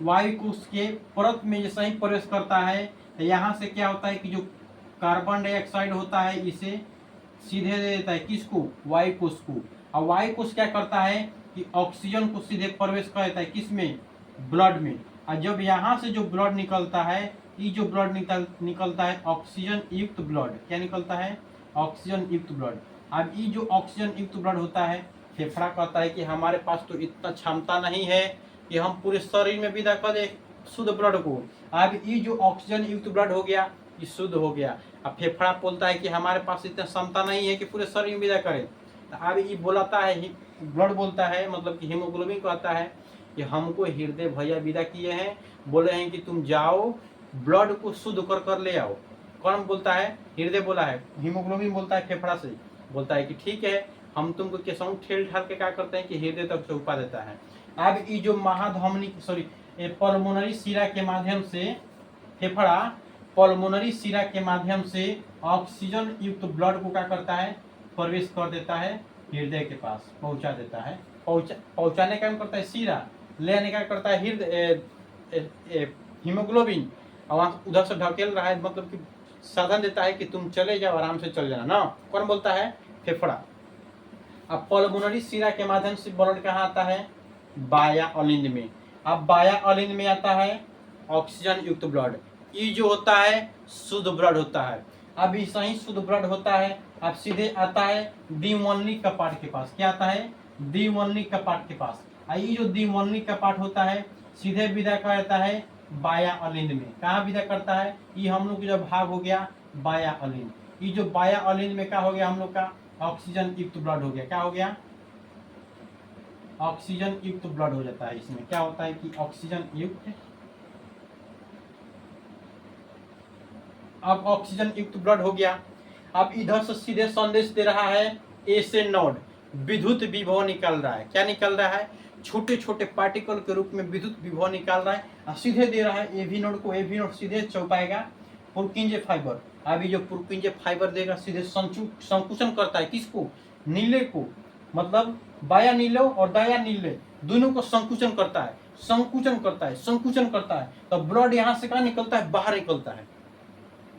वायु कोष के परत में जैसा ही प्रवेश करता है, तो यहाँ से क्या होता है कि जो कार्बन डाइऑक्साइड होता है इसे सीधे दे देता है, किसको, वायु कोष को। और वायु कोष क्या करता है कि ऑक्सीजन को सीधे प्रवेश कर देता है, किसमें, ब्लड में। और जब यहाँ से जो ब्लड निकलता है, ये जो ब्लड निकलता है ऑक्सीजन युक्त ब्लड, क्या निकलता है, ऑक्सीजन युक्त ब्लड। अब ये जो ऑक्सीजन युक्त ब्लड होता है, फेफड़ा कहता है कि हमारे पास तो इतना क्षमता नहीं है कि हम पूरे शरीर में विदा कर दे शुद्ध ब्लड को। अब ये जो ऑक्सीजन युक्त ब्लड हो गया, ये शुद्ध हो गया। अब फेफड़ा बोलता है कि हमारे पास इतना क्षमता नहीं है कि पूरे शरीर में विदा करे। अब ये बोलाता है, ब्लड बोलता है, मतलब कि हीमोग्लोबिन कहता है कि हमको हृदय भैया विदा किए हैं, बोले हैं कि तुम जाओ ब्लड को शुद्ध कर कर ले आओ। कौन बोलता है, हृदय बोला है, हीमोग्लोबिन बोलता है फेफड़ा से, बोलता है कि ठीक है, हम तुमको कैसा ठेल ठाल के क्या करते हैं कि हृदय तक चौपा देता है। अब ये जो महाधमनी पल्मोनरी शिरा के माध्यम से, फेफड़ा पल्मोनरी शिरा के माध्यम से ऑक्सीजन युक्त ब्लड को क्या करता है, प्रवेश कर देता है हृदय के पास, पहुंचा देता है। पहुंचाने का काम करता है शिरा, ले आने का करता है हृदय हीमोग्लोबिन, और वहां उधर से ढकेल रहा है, मतलब कि साधन देता है कि तुम चले जाओ, आराम से चल जाना ना। कौन बोलता है, फेफड़ा। अब पल्मोनरी शिरा के माध्यम से ब्लड कहाँ आता है, बाया अलिंद में। अब बाया अलिंद में आता है ऑक्सीजन युक्त ब्लड, ये जो होता है शुद्ध ब्लड होता है। अब ये सही शुद्ध ब्लड होता है। अब सीधे आता है द्विमूलनी कपाट के पास। क्या आता है, द्विमूलनी कपाट के पास। ये जो द्विमूलनी कपाट होता है, सीधे विदा करता है बाया अलिंद में। कहाँ विदा करता है, ये हम लोग जो भाग हो गया बाया अलिंद। ये जो बाया अलिंद में क्या हो गया, हम लोग का ऑक्सीजन युक्त ब्लड हो गया। क्या हो गया, ऑक्सीजन युक्त ब्लड हो जाता है। इसमें क्या होता है कि ऑक्सीजन युक्त, अब ऑक्सीजन युक्त ब्लड हो गया। अब इधर से सीधे संदेश दे रहा है ए से नोड, विद्युत विभव निकल रहा है। क्या निकल रहा है, छोटे छोटे पार्टिकल के रूप में विद्युत विभव निकाल रहा है, और सीधे दे रहा है एवी नोड को। एवी नोड सीधे चौपाएगा पुरकिंजे फाइबर। अभी जो पुरकिंजे फाइबर देगा सीधे संकुचन करता है, किसको, नीले को, मतलब बाया नीले और दाया नीले दोनों को संकुचन करता है, संकुचन करता है, संकुचन करता है। तो ब्लड यहाँ से कहाँ निकलता है, बाहर निकलता है,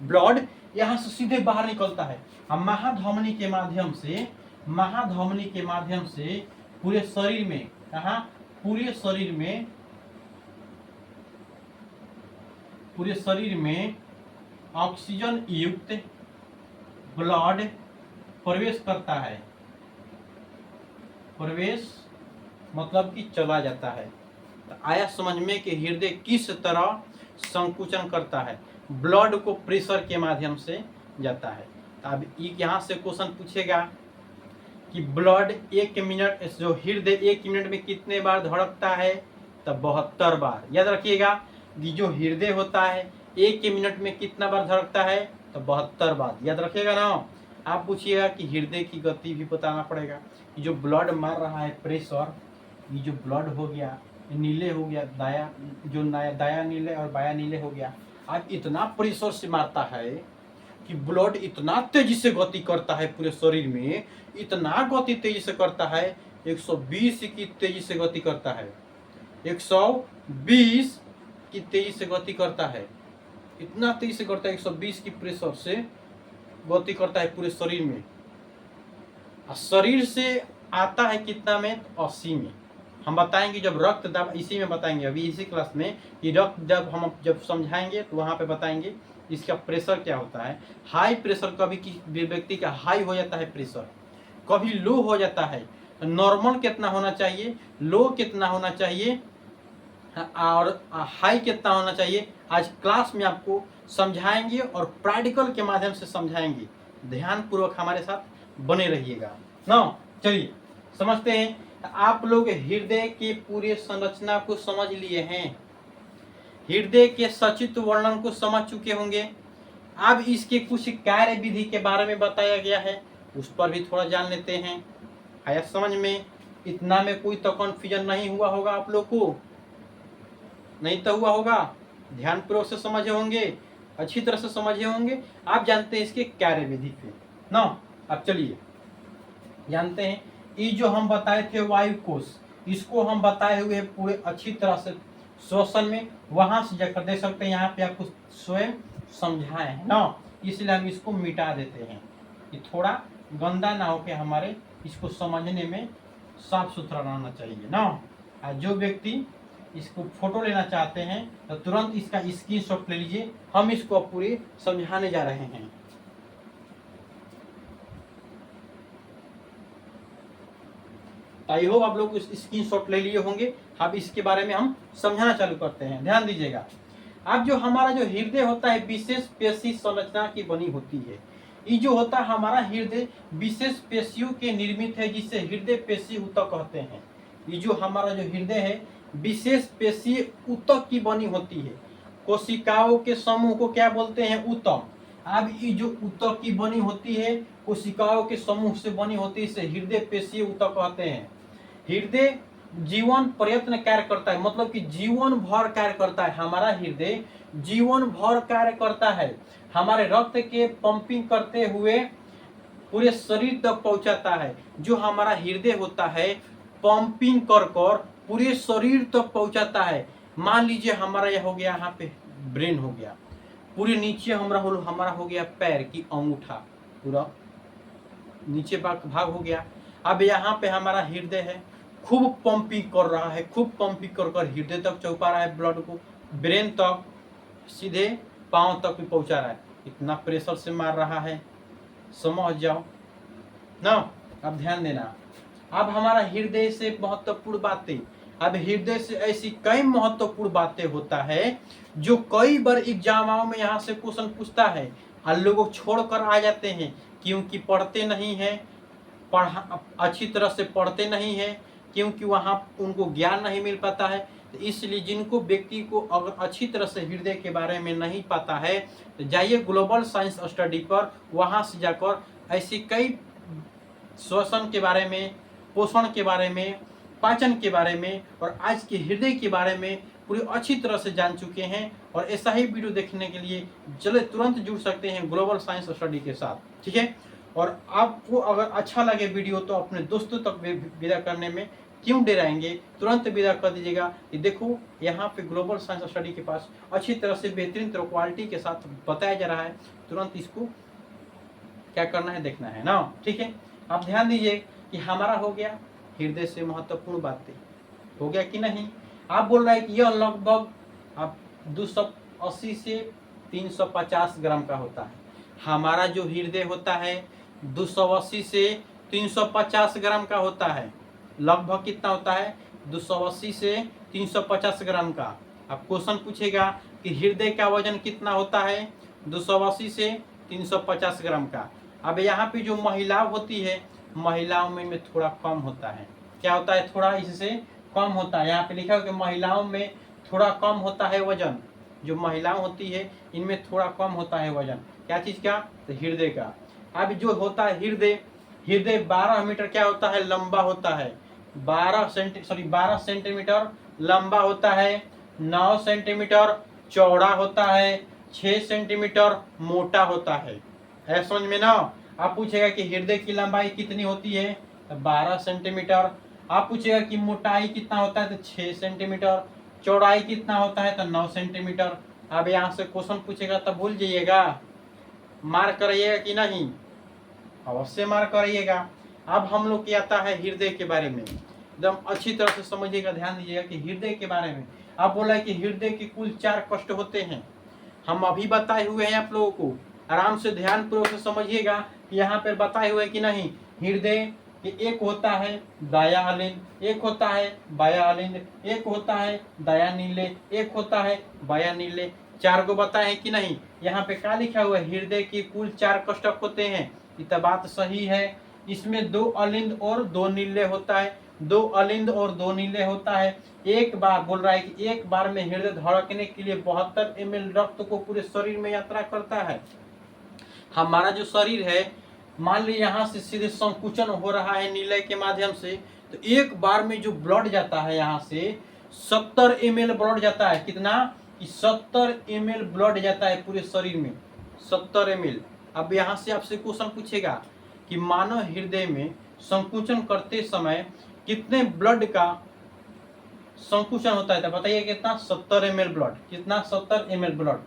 ब्लड यहाँ से सीधे बाहर निकलता है। अब महाधमनी के माध्यम से, महाधमनी के माध्यम से पूरे शरीर में, कहा, पूरे शरीर में, पूरे शरीर में ऑक्सीजन युक्त ब्लड प्रवेश करता है। प्रवेश मतलब कि चला जाता है। तो आया समझ में कि हृदय किस तरह संकुचन करता है, ब्लड को प्रेशर के माध्यम से जाता है। तो अब यहाँ से क्वेश्चन पूछेगा कि ब्लड 1 मिनट, जो हृदय 1 मिनट में कितने बार धड़कता है, तब 72 बार। याद रखिएगा कि जो हृदय होता है 1 मिनट में कितना बार धड़कता है, तो 72 बार। याद रखिएगा ना। आप पूछिएगा कि हृदय की गति भी बताना पड़ेगा। जो ब्लड मार रहा है प्रेशर, ये जो ब्लड हो गया, नीले हो गया, दाया नीले और बाया नीले हो गया। आज इतना प्रेशर से मारता है कि ब्लड इतना तेजी से गति करता है पूरे शरीर में, इतना गति तेजी से करता है, 120 की तेजी से गति करता है, 120 की तेजी से गति करता है। इतना तेजी से करता है, 120 की प्रेशर से गति करता है पूरे शरीर में। शरीर से आता है कितना में, 80 में। हम बताएंगे जब रक्त दाब, इसी में बताएंगे अभी इसी क्लास में कि रक्त दाब हम जब समझाएंगे तो वहाँ पे बताएंगे इसका प्रेशर क्या होता है। हाई प्रेशर कभी किसी व्यक्ति का हाई हो जाता है प्रेशर, कभी लो हो जाता है। नॉर्मल कितना होना चाहिए, लो कितना होना चाहिए और हाई कितना होना चाहिए, आज क्लास में आपको समझाएंगे और प्रैक्टिकल के माध्यम से समझाएंगे। ध्यान पूर्वक हमारे साथ बने रहिएगा ना। चलिए समझते हैं। आप लोग हृदय के पूरे संरचना को समझ लिए हैं, हृदय के सचित्र वर्णन को समझ चुके होंगे। अब इसके कुछ कार्य विधि के बारे में बताया गया है, उस पर भी थोड़ा जान लेते हैं। आया समझ में? इतना में कोई तो कंफ्यूजन नहीं हुआ होगा आप लोग को? नहीं तो हुआ होगा? ध्यान पूर्वक से समझे होंगे, अच्छी तरह से समझे होंगे। आप जानते हैं इसके कार्य विधि पे ना। अब चलिए जानते हैं। ये जो हम बताए थे वायु कोश, इसको हम बताए हुए पूरे अच्छी तरह से श्वसन में, वहां से जाकर देख सकते हैं। यहाँ पे आपको स्वयं समझाए हैं ना, इसलिए हम इसको मिटा देते हैं कि थोड़ा गंदा ना होके हमारे इसको समझने में साफ सुथरा रहना चाहिए ना। जो व्यक्ति इसको फोटो लेना चाहते हैं तो तुरंत इसका स्क्रीनशॉट ले लीजिए, हम इसको पूरी समझाने जा रहे हैं। आई होप आप लोग स्क्रीनशॉट ले लिए होंगे। अब इसके बारे में हम समझाना चालू करते हैं, ध्यान दीजिएगा। अब जो हमारा जो हृदय होता है विशेष पेशी संरचना की बनी होती है। ये जो होता है हमारा हृदय विशेष पेशियों के निर्मित है, जिसे हृदय पेशी ऊतक कहते हैं। ये जो हमारा जो हृदय है विशेष पेशी ऊतक की बनी होती है। कोशिकाओं के समूह को क्या बोलते हैं, ऊतक। अब ये जो ऊतक की बनी होती है, कोशिकाओं के समूह से बनी होती है, इसे हृदय पेशी ऊतक कहते हैं। हृदय जीवन प्रयत्न कार्य करता है, मतलब कि जीवन भर कार्य करता है। हमारा हृदय जीवन भर कार्य करता है, हमारे रक्त के पंपिंग करते हुए पूरे शरीर तक पहुंचाता है। जो हमारा हृदय होता है पंपिंग कर कर पूरे शरीर तक पहुंचाता है। मान लीजिए हमारा यह हो गया, यहाँ पे ब्रेन हो गया, पूरे नीचे हमारा हो गया पैर की अंगूठा, पूरा नीचे भाग हो गया। अब यहाँ पे हमारा हृदय है, खूब पंपिंग कर रहा है, खूब पंपिंग कर कर हृदय तक चौपा रहा है, ब्लड को ब्रेन तक, सीधे पांव तक भी पहुंचा रहा है। इतना प्रेशर से मार रहा है, समझ जाओ ना। अब ध्यान देना। अब हमारा हृदय से महत्वपूर्ण बातें, अब हृदय से ऐसी कई महत्वपूर्ण बातें होता है जो कई बार एग्जामों में यहाँ से क्वेश्चन पूछता है और लोग छोड़कर आ जाते हैं, क्योंकि पढ़ते नहीं है, अच्छी तरह से पढ़ते नहीं है, क्योंकि वहाँ उनको ज्ञान नहीं मिल पाता है। तो इसलिए जिनको व्यक्ति को अगर अच्छी तरह से हृदय के बारे में नहीं पता है तो जाइए ग्लोबल साइंस स्टडी पर, वहाँ से जाकर ऐसी कई श्वसन के बारे में, पोषण के बारे में, पाचन के बारे में और आज के हृदय के बारे में पूरी अच्छी तरह से जान चुके हैं। और ऐसा ही वीडियो देखने के लिए चले तुरंत जुड़ सकते हैं ग्लोबल साइंस स्टडी के साथ, ठीक है। और आपको अगर अच्छा लगे वीडियो तो अपने दोस्तों तक विदा करने में क्यों डराएंगे, तुरंत विदा कर दीजिएगा कि देखो यहाँ पे ग्लोबल साइंस स्टडी के पास अच्छी तरह से बेहतरीन तरह क्वालिटी के साथ बताया जा रहा है, तुरंत इसको क्या करना है देखना है ना, ठीक है। आप ध्यान दीजिए कि हमारा हो गया हृदय से महत्वपूर्ण बातें, हो गया कि नहीं। आप बोल रहे हैं कि यह लगभग आप 280 से 350 ग्राम का होता है। हमारा जो हृदय होता है 280 से 350 ग्राम का होता है। लगभग कितना होता है, 280 से 350 ग्राम का। अब क्वेश्चन पूछेगा कि हृदय का वजन कितना होता है, 280 से 350 ग्राम का। अब यहाँ पे जो महिला होती है महिलाओं में इनमें थोड़ा कम होता है। क्या होता है? थोड़ा इससे कम होता है। यहाँ पे लिखा है कि महिलाओं में थोड़ा कम होता है वजन। जो महिलाएं होती है इनमें थोड़ा कम होता है वजन। क्या चीज का? तो हृदय का। अब जो होता है हृदय, हृदय 12 मीटर क्या होता है? लंबा होता है। 12 सेंटीमीटर लंबा होता है, 9 सेंटीमीटर चौड़ा होता है, 6 सेंटीमीटर मोटा होता है समझ में ना। आप पूछेगा कि हृदय की लंबाई कितनी होती है? तो 12 सेंटीमीटर। आप पूछेगा कि मोटाई कितना होता है? तो 6 सेंटीमीटर। चौड़ाई कितना होता है? तो 9 सेंटीमीटर। अब यहाँ से क्वेश्चन पूछेगा तब भूल जाइएगा, मार करिएगा कि नहीं? अवश्य मार करिएगा। अब हम लोग क्या आता है हृदय के बारे में, एकदम अच्छी तरह से समझिएगा, ध्यान दीजिएगा कि हृदय के बारे में। अब बोला है कि हृदय के कुल 4 कष्ट होते हैं। हम अभी बताए हुए हैं आप लोगों को, आराम से ध्यान पूर्वक से समझिएगा कि यहाँ पर बताए हुए कि नहीं। हृदय एक होता है दाया अलिंद, एक होता है बाया अलिंद, एक होता है दाया नीले, एक होता है बाया नीले। 4 को बताए हैं कि नहीं। यहाँ पे क्या लिखा हुआ है? हृदय की कुल 4 कष्टक होते हैं। ये बात सही है। इसमें 2 अलिंद और 2 नीले होता है। 2 अलिंद और 2 नीले होता है। एक बार बोल रहा है कि एक बार में हृदय धड़कने के लिए 72 ml रक्त को पूरे शरीर में यात्रा करता है। हमारा जो शरीर है, मान लीजिए यहाँ से सीधे संकुचन हो रहा है नीले के माध्यम से, तो एक बार में जो ब्लड जाता है यहाँ से 70 ml ब्लड जाता है। कितना? कि 70 ml ब्लड जाता है पूरे शरीर में, 70 ml। अब यहाँ से आपसे क्वेश्चन पूछेगा कि मानव हृदय में संकुचन करते समय कितने ब्लड का संकुचन होता है? तो बताइए कितना? 70 ml ब्लड। कितना? 70 ml ब्लड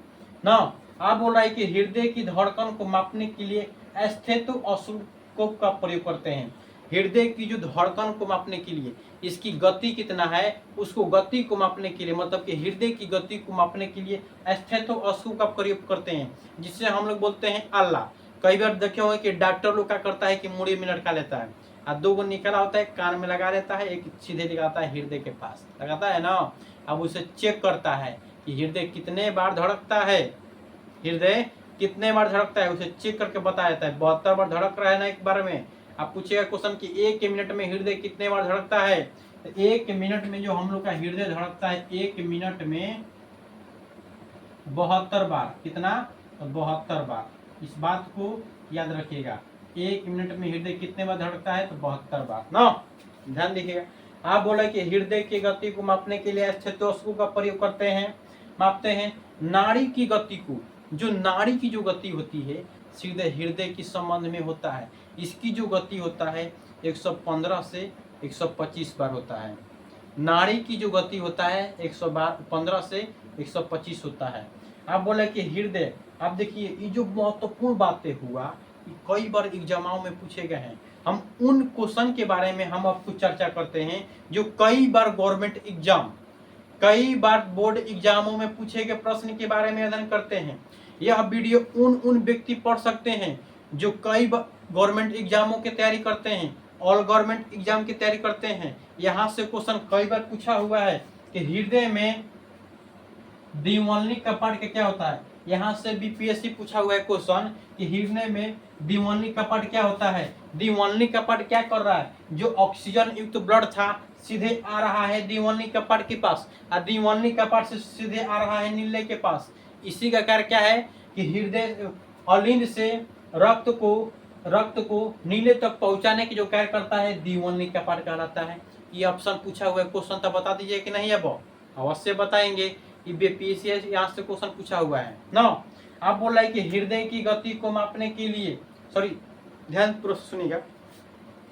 ना। आप बोल रहा है कि हृदय की धड़कन को मापने के लिए स्टेथोस्कोप का प्रयोग करते हैं। हृदय की जो धड़कन को मापने के लिए, इसकी गति कितना है उसको गति को मापने के लिए, मतलब कि हृदय की गति को मापने के लिए स्टेथोस्कोप का प्रयोग करते हैं, जिससे हम लोग बोलते हैं अल्लाह। कई बार देखे होंगे कि डॉक्टर लोग क्या करता है कि मुड़ी में लटका लेता है, और 2 निकला होता है कान में लगा लेता है, एक सीधे लगाता है हृदय के पास लगाता है ना। अब उसे चेक करता है कि हृदय कितने बार धड़कता है, हृदय कितने बार धड़कता है, उसे चेक करके बता देता है। 72 बार धड़क रहा है ना एक बार में। आप पूछेगा क्वेश्चन कि 1 मिनट में हृदय कितने बार धड़कता है? तो 1 मिनट में जो हम लोग का हृदय धड़कता है 1 मिनट में 72 बार। कितना? तो 72 बार। इस बात को याद रखिएगा, 1 मिनट में हृदय कितने बार धड़कता है? तो 72 बार ना। ध्यान देखिएगा। आप बोला कि हृदय की गति को मापने के लिए स्टेथोस्कोप का प्रयोग करते हैं, मापते हैं। नाड़ी की गति को, जो नाड़ी की जो गति होती है सीधे हृदय के संबंध में होता है। इसकी जो गति होता है 115 से 125 बार होता है। नाड़ी की जो गति होता है 115 से 125 होता है। आप बोले कि हृदय, आप देखिए ये जो महत्वपूर्ण बातें हुआ कई बार एग्जामों में पूछे गए हैं। हम उन क्वेश्चन के बारे में हम आपको चर्चा करते हैं जो कई बार गवर्नमेंट एग्जाम, कई बार बोर्ड एग्जामों में पूछे गए प्रश्न के बारे में अध्ययन करते हैं। यह वीडियो उन व्यक्ति पढ़ सकते हैं जो कई बार गवर्नमेंट एग्जामों की तैयारी करते हैं, ऑल गवर्नमेंट एग्जाम की तैयारी करते हैं। यहाँ से क्वेश्चन कई बार पूछा हुआ है कि हृदय में द्विवल्नी कपाट क्या होता है। यहाँ से बीपीएससी पूछा हुआ है क्वेश्चन कि हृदय में द्विवल्नी कपाट क्या होता है। द्विवल्नी कपाट क्या कर रहा है? जो ऑक्सीजन युक्त ब्लड था सीधे आ रहा है द्विवल्नी कपाट के पास, और द्विवल्नी कपाट से सीधे आ रहा है नीले के पास। इसी का कार्य क्या है कि हृदय अलिंद से रक्त को नीले तक पहुंचाने की जो कार्य करता है द्विवल्नी कपाट कहलाता है। ये ऑप्शन पूछा हुआ है क्वेश्चन, तो बता दीजिए कि नहीं। अब अवश्य बताएंगे, बीपीएससी यहाँ से क्वेश्चन पूछा हुआ है ना। आप बोल रहे हैं कि हृदय की गति को मापने के लिए, सॉरी ध्यान पूर्वक सुनिएगा।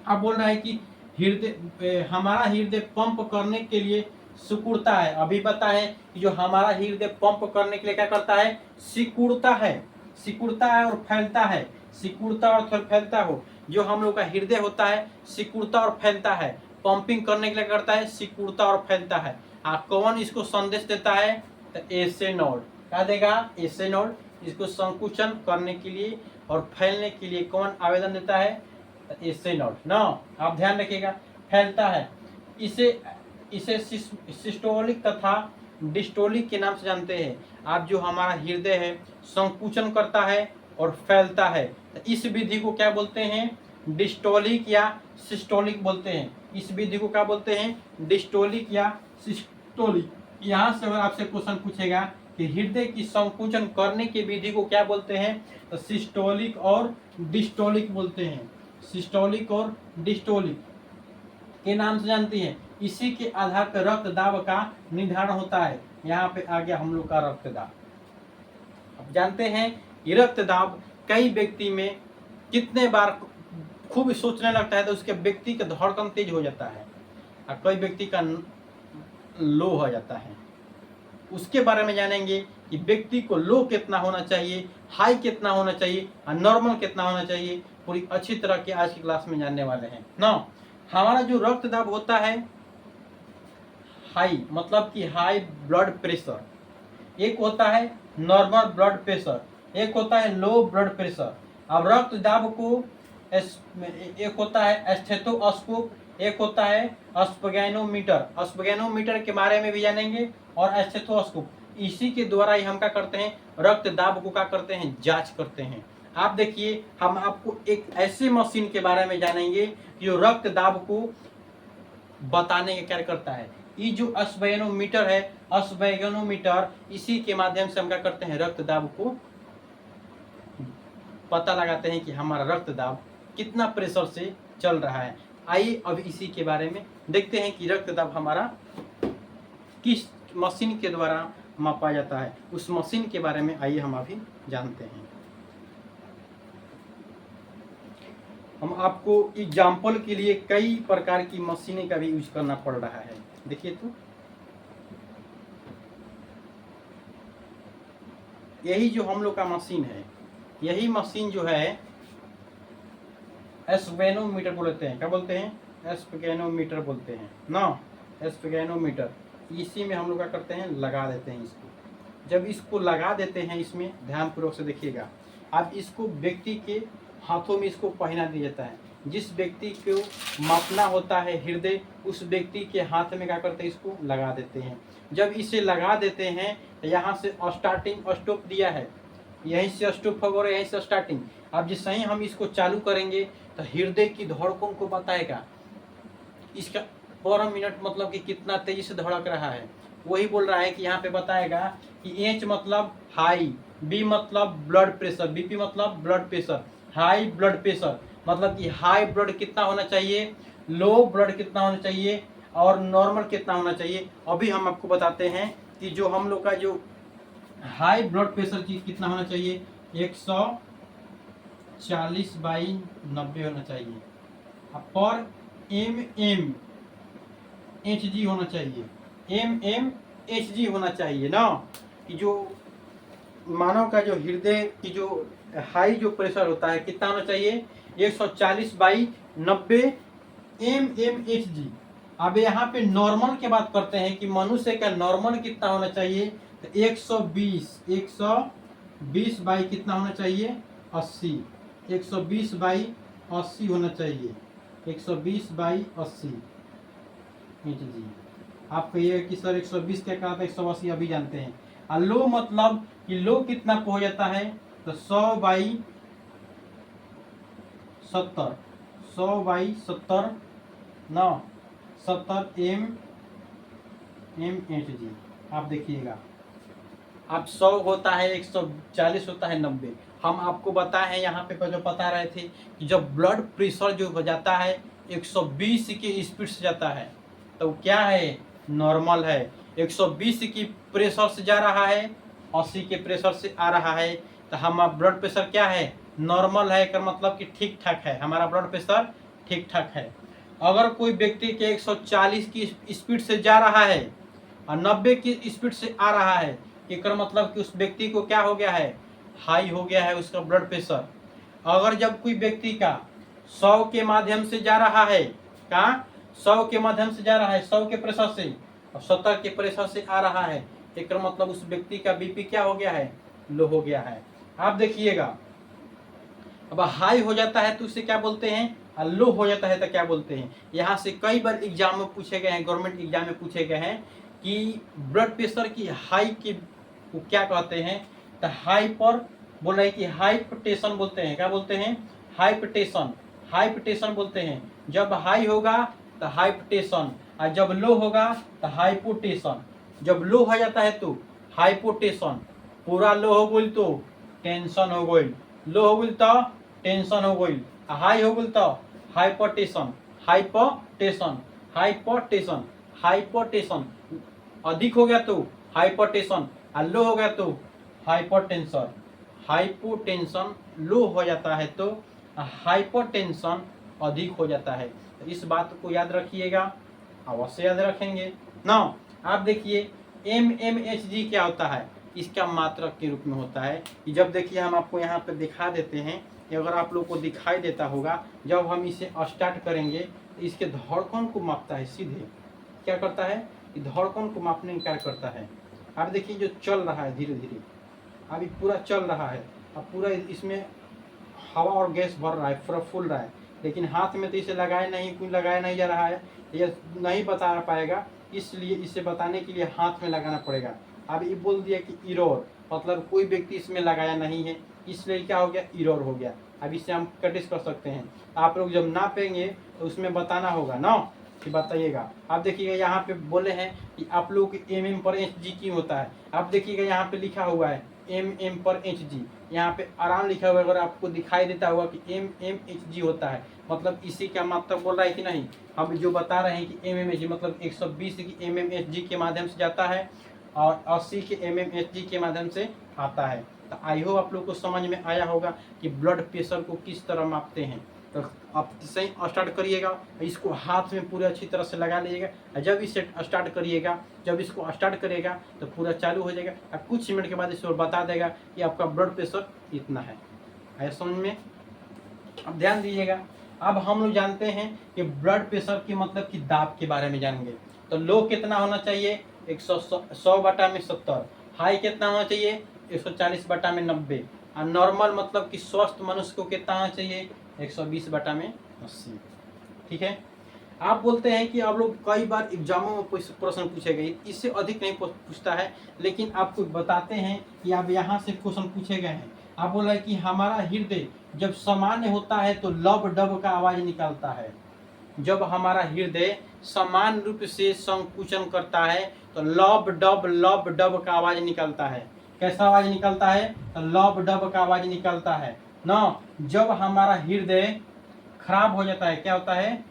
आप बोल रहे हैं कि हमारा हृदय पंप करने के लिए सिकुड़ता है। अभी बताए कि जो हमारा हृदय पंप करने के लिए क्या करता है? सिकुड़ता है। सिकुड़ता है और फैलता है। सिकुड़ता और फैलता हो, जो हम लोग का हृदय होता है सिकुड़ता और फैलता है। पंपिंग करने के लिए करता है, सिकुड़ता और फैलता है। कौन इसको संदेश देता है? तो एसे नोड। क्या देगा? एसे नोड। इसको संकुचन करने के लिए और फैलने के लिए कौन आवेदन देता है? तो एसे नोड ना। आप ध्यान रखिएगा, फैलता है। इसे सिस्टोलिक तथा डिस्टोलिक के नाम से जानते हैं। आप जो हमारा हृदय है संकुचन करता है और फैलता है, तो इस विधि को क्या बोलते हैं? डिस्टोलिक या सिस्टोलिक बोलते हैं। इस विधि को क्या बोलते हैं? डिस्टोलिक या सिस्टोलिक। यहाँ से अगर आपसे क्वेश्चन पूछेगा कि हृदय की संकुचन करने की विधि को क्या बोलते हैं, तो सिस्टोलिक और डिस्टोलिक बोलते हैं। सिस्टोलिक और डिस्टोलिक के नाम से जानती हैं। इसी के आधार पर रक्त दाब का निर्धारण होता है। यहाँ पे आ गया हम लोग का रक्त दाब। अब जानते हैं कि रक्त दाब कई व्यक्ति में कितने बार खूब सोचने लगता है तो उसके व्यक्ति का धड़कन तेज हो जाता है और कई व्यक्ति का लो हो जाता है। उसके बारे में जानेंगे कि व्यक्ति को लो कितना होना चाहिए, हाई कितना होना चाहिए और नॉर्मल कितना होना चाहिए। पूरी अच्छी तरह के आज की क्लास में जानने वाले हैं ना। हमारा जो रक्त दाब होता है हाई मतलब कि हाई ब्लड प्रेशर, एक होता है नॉर्मल ब्लड प्रेशर, एक होता है लो ब्लड प्रेशर। अब रक्त दाब को एक होता है स्टेथोस्कोप, एक होता है स्पैगेनोमीटर। स्पैगेनोमीटर के बारे में भी जानेंगे और स्टेथोस्कोप। इसी के द्वारा ही हम क्या करते हैं, रक्त दाब को क्या करते हैं, जांच करते हैं। आप देखिए हम आपको एक ऐसे मशीन के बारे में जानेंगे जो रक्त दाब को बताने का कार्य करता है। ये जो स्पैगेनोमीटर है, स्पैगेनोमीटर इसी के माध्यम से हम क्या करते हैं, रक्त दाब को पता लगाते हैं कि हमारा रक्त दाब कितना प्रेशर से चल रहा है। आइए अब इसी के बारे में देखते हैं कि रक्त दाब हमारा किस मशीन के द्वारा मापा जाता है। उस मशीन के बारे में आइए हम अभी जानते हैं। हम आपको एग्जाम्पल के लिए कई प्रकार की मशीनें का भी यूज करना पड़ रहा है। देखिए तो यही जो हम लोग का मशीन है, यही मशीन जो है स्पैगेनोमीटर बोलते हैं। क्या बोलते हैं? स्पैगेनोमीटर बोलते हैं ना। स्पैगेनोमीटर इसी में हम लोग क्या करते हैं, लगा देते हैं इसको। जब इसको लगा देते हैं, इसमें ध्यानपूर्वक से देखिएगा, अब इसको व्यक्ति के हाथों में इसको पहना दिया जाता है। जिस व्यक्ति को मापना होता है हृदय, उस व्यक्ति के हाथ में क्या करते हैं, इसको लगा देते हैं। जब इसे लगा देते हैं तो यहाँ से स्टार्टिंग स्टॉप दिया है, यहीं से स्टॉप होगा, यहीं से स्टार्टिंग। अब जैसे ही हम इसको चालू करेंगे तो हृदय की धड़कन को बताएगा, इसका पर मिनट मतलब कि कितना तेजी से धड़क रहा है। वही बोल रहा है कि यहाँ पे बताएगा कि एच मतलब हाई, बी मतलब ब्लड प्रेशर, बीपी मतलब blood pressure, high blood pressure मतलब कि हाई ब्लड कितना होना चाहिए, लो ब्लड कितना होना चाहिए और नॉर्मल कितना होना चाहिए। अभी हम आपको बताते हैं कि जो हम लोग का जो हाई ब्लड प्रेशर की कितना होना चाहिए, 140/90 होना चाहिए। पर एम एच जी होना चाहिए, एच जी होना चाहिए ना। कि जो मानव का जो हृदय की जो हाई जो प्रेशर होता है कितना होना चाहिए, 140/90 एच जी। अब यहाँ पे नॉर्मल की बात करते हैं कि मनुष्य का नॉर्मल कितना होना चाहिए, तो 120 बाई कितना होना चाहिए, 80। 120/80 होना चाहिए, 120/80 एच जी। आप कहिए कि सर 120 क्या कहा था, 180 अभी जानते हैं। और लो मतलब कि लो कितना हो जाता है, तो 100/70, 100/70 ना, 70 एच जी। आप देखिएगा, अब 100 होता है, 140 होता है, 90। हम आपको बताए हैं यहाँ पे जो बता रहे थे कि जब ब्लड प्रेशर जो हो जाता है 120 की स्पीड से जाता है तो क्या है, नॉर्मल है। 120 की प्रेशर से जा रहा है, 80 के प्रेशर से आ रहा है, तो हमारा ब्लड प्रेशर क्या है, नॉर्मल है। का मतलब कि ठीक ठाक है, हमारा ब्लड प्रेशर ठीक ठाक है। अगर कोई व्यक्ति के 140 की स्पीड से जा रहा है और 90 की स्पीड से आ रहा है, एक मतलब कि उस व्यक्ति को क्या हो गया है, हाई हो गया है उसका ब्लड प्रेशर। अगर जब कोई व्यक्ति का 100 के माध्यम से जा रहा है, कहाँ 100 के माध्यम से जा रहा है, 100 के प्रेशर से, और 70 के प्रेशर से आ रहा है, एक मतलब उस व्यक्ति का बीपी क्या हो गया है, लो हो गया है। आप देखिएगा, अब हाई हो जाता है तो उसे क्या बोलते हैं, और लो हो जाता है तो क्या बोलते हैं। यहाँ से कई बार एग्जाम में पूछे गए हैं, गवर्नमेंट एग्जाम में पूछे गए हैं कि ब्लड प्रेशर की हाई की को क्या कहते हैं, तो हाई पर बोल रहे हैं कि हाइपरटेंशन बोलते हैं। क्या बोलते हैं, हाइपरटेंशन। हाइपटेशन बोलते हैं। जब हाई होगा तो हाइपटेशन, और जब लो होगा तो हाइपोटेशन। जब लो हो जाता है तो हाइपोटेशन, पूरा लो हो गई तो टेंशन हो गई, लो हो गई तो टेंशन हो गई, हाई हो गई तो हाइपरटेशन, हाइपरटेशन, हाइपरटेशन, हाइपरटेशन। अधिक हो गया तो हाइपरटेशन, और लो हो गया तो हाइपरटेंशन। हाइपोटेंशन लो हो जाता है तो हाइपरटेंशन अधिक हो जाता है। तो इस बात को याद रखिएगा, अवश्य याद रखेंगे ना। आप देखिए MMHG क्या होता है, इसका मात्रक के रूप में होता है कि जब देखिए हम आपको यहाँ पे दिखा देते हैं कि अगर आप लोग को दिखाई देता होगा, जब हम इसे स्टार्ट करेंगे तो इसके धड़कन को मापता है, सीधे क्या करता है, धड़कन को मापने का कार्य करता है। आप देखिए जो चल रहा है धीरे धीरे, अभी पूरा चल रहा है, अब पूरा इसमें हवा और गैस भर रहा है, पूरा फूल रहा है, लेकिन हाथ में तो इसे लगाया नहीं, कोई लगाया नहीं जा रहा है, ये नहीं बता पाएगा, इसलिए इसे बताने के लिए हाथ में लगाना पड़ेगा। अब ये बोल दिया कि इरोर, मतलब कोई व्यक्ति इसमें लगाया नहीं है, इसलिए क्या हो गया, इरोर हो गया। अब इससे हम प्रैक्टिस कर सकते हैं। आप लोग जब नापेंगे तो उसमें बताना होगा ना, कि बताइएगा। आप देखिएगा यहाँ पे बोले हैं कि आप लोग mm पर HG क्यों होता है। आप देखिएगा यहाँ पे लिखा हुआ है mm पर HG, यहाँ पे आराम लिखा हुआ है, अगर आपको दिखाई देता होगा कि MMHG होता है, मतलब इसी का मतलब बोल रहा है कि नहीं। हम जो बता रहे हैं कि MMHG मतलब 120 की MMHG के माध्यम से जाता है और 80 के MMHG के माध्यम से आता है। तो आई होप आप लोग को समझ में आया होगा कि ब्लड प्रेशर को किस तरह मापते हैं। तो आप सही स्टार्ट करिएगा, इसको हाथ में पूरे अच्छी तरह से लगा लीजिएगा। जब इसे स्टार्ट करिएगा, जब इसको स्टार्ट करेगा तो पूरा चालू हो जाएगा, और कुछ मिनट के बाद इसको बता देगा कि आपका ब्लड प्रेशर इतना है। आया समझ में? अब ध्यान दीजिएगा। अब हम लोग जानते हैं कि ब्लड प्रेशर के मतलब कि दाब के बारे में जानेंगे। तो लो कितना होना चाहिए, 100/70। हाई कितना होना चाहिए, 140/90। और नॉर्मल मतलब कि स्वस्थ मनुष्य को कितना होना चाहिए, 120/80। ठीक है। आप बोलते हैं कि आप लोग कई बार एग्जामों में प्रश्न पूछे गए, इससे अधिक नहीं पूछता है, लेकिन आपको बताते हैं कि आप यहाँ से क्वेश्चन पूछे गए हैं। आप बोल रहे हैं कि हमारा हृदय जब सामान्य होता है तो लब डब का आवाज निकालता है। जब हमारा हृदय समान रूप से संकुचन करता है तो लब डब का आवाज निकलता है। कैसा आवाज निकलता है, तो लब डब का आवाज निकलता है ना। जब हमारा हृदय खराब हो जाता है, क्या होता है,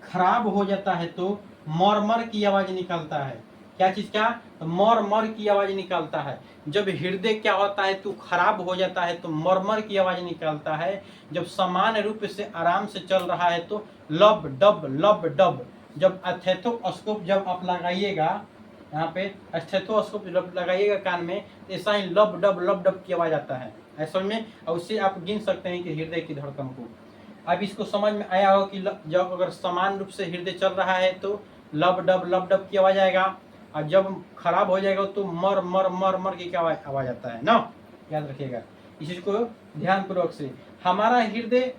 खराब हो जाता है तो मरमर की आवाज निकलता है। क्या चीज का, तो मरमर की आवाज निकलता है। जब हृदय क्या होता है तो खराब हो जाता है तो मरमर की आवाज निकलता है। जब समान रूप से आराम से चल रहा है तो लब डब। जब स्टेथोस्कोप जब आप लगाइएगा, यहाँ पे स्टेथोस्कोप जब लगाइएगा कान में, ऐसा ही लब डब की आवाज आता है, ऐसा में। और उससे आप गिन सकते हैं कि हृदय की धड़कन को। अब इसको समझ में आया हो कि जब अगर समान रूप से हृदय चल रहा है तो लब डब की आवाज आएगा, और जब खराब हो जाएगा तो मर की क्या आवाज आता है ना। याद रखिएगा इस चीज को ध्यान पूर्वक से। हमारा हृदय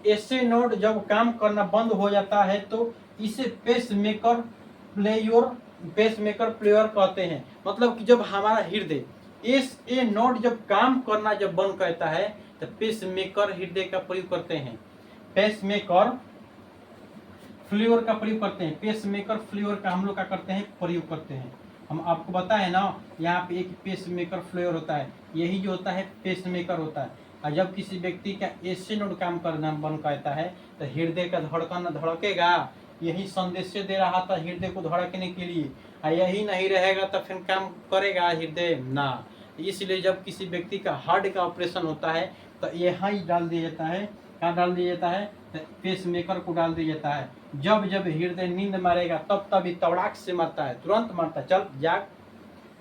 ऐसे नोड जब काम करना बंद हो जाता है तो इसे पेसमेकर प्लेयर कहते हैं। मतलब कि जब हमारा हृदय ए नोड जब काम करना जब बंद करता है तो पेसमेकर हृदय का प्रयोग करते हैं। पेसमेकर फ्लूर का प्रयोग करते हैं। पेसमेकर फ्लूर का हम लोग क्या करते हैं, प्रयोग करते हैं। हम आपको बताए ना, यहाँ पे एक पेसमेकर फ्लूर होता है, यही जो होता है पेसमेकर होता है। और जब किसी व्यक्ति का एसी नोड काम करना बंद करता है तो हृदय का धड़कन धड़केगा, यही संदेश दे रहा था हृदय को धड़कने के लिए। और यही नहीं रहेगा तो फिर काम करेगा हृदय ना। इसलिए जब किसी व्यक्ति का हार्ट का ऑपरेशन होता है तो यहाँ ही डाल दिया जाता है, क्या डाल दिया जाता है, पेसमेकर को डाल दिया जाता है। जब जब हृदय नींद मारेगा तब तभी तड़ाक से मरता है, तुरंत मरता है, चल जाग,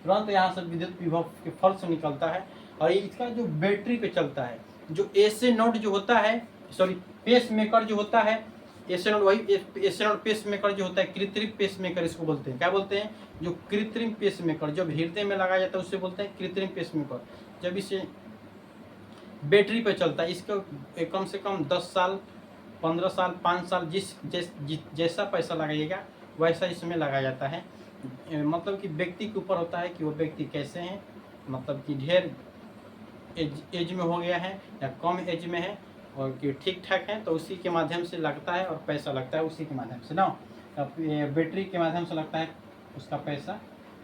तुरंत यहाँ से विद्युत विभव के फल से निकलता है। और इसका जो बैटरी पे चलता है, जो एसे नोड जो होता है, सॉरी पेस मेकर जो होता है, एसे नोड वही एसे नोड पेस मेकर जो होता है, कृत्रिम पेस मेकर इसको बोलते हैं। क्या बोलते हैं, जो कृत्रिम पेस मेकर जब हृदय में लगाया जाता है उससे बोलते हैं कृत्रिम पेस मेकर। जब इसे बैटरी पे चलता है, इसको कम से कम 10 साल 15 साल 5 साल जैसा पैसा लगाइएगा वैसा इसमें लगाया जाता है। मतलब कि व्यक्ति के ऊपर होता है कि वो व्यक्ति कैसे हैं, मतलब कि ढेर एज में हो गया है या कम एज में है और कि ठीक ठाक है, तो उसी के माध्यम से लगता है और पैसा लगता है उसी के माध्यम से ना। अब ये बैटरी के माध्यम से लगता है उसका पैसा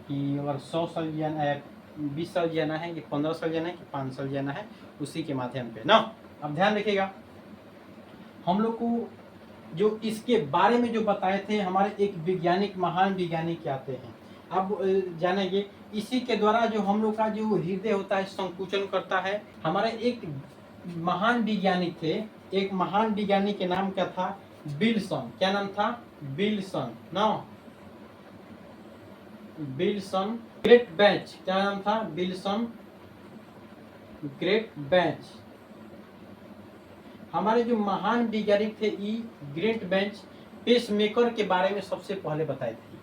कि अगर 100 साल जाना है, 20 साल जाना है कि 15 साल जाना है कि 5 साल जाना है, उसी के माध्यम पे ना। अब ध्यान रखिएगा, हम लोग को जो इसके बारे में जो बताए थे हमारे एक वैज्ञानिक, महान वैज्ञानिक आते हैं। अब जानेंगे इसी के द्वारा जो हम लोग का जो हृदय होता है संकुचन करता है। हमारे एक महान वैज्ञानिक थे, एक महान वैज्ञानिक के नाम क्या था? विल्सन। क्या नाम था? विल्सन ना, विल्सन ग्रेट बेंच। क्या नाम था? Wilson great bench. हमारे जो महान वैज्ञानिक थे ई ग्रेट बेंच पेसमेकर के बारे में सबसे पहले बताए थे।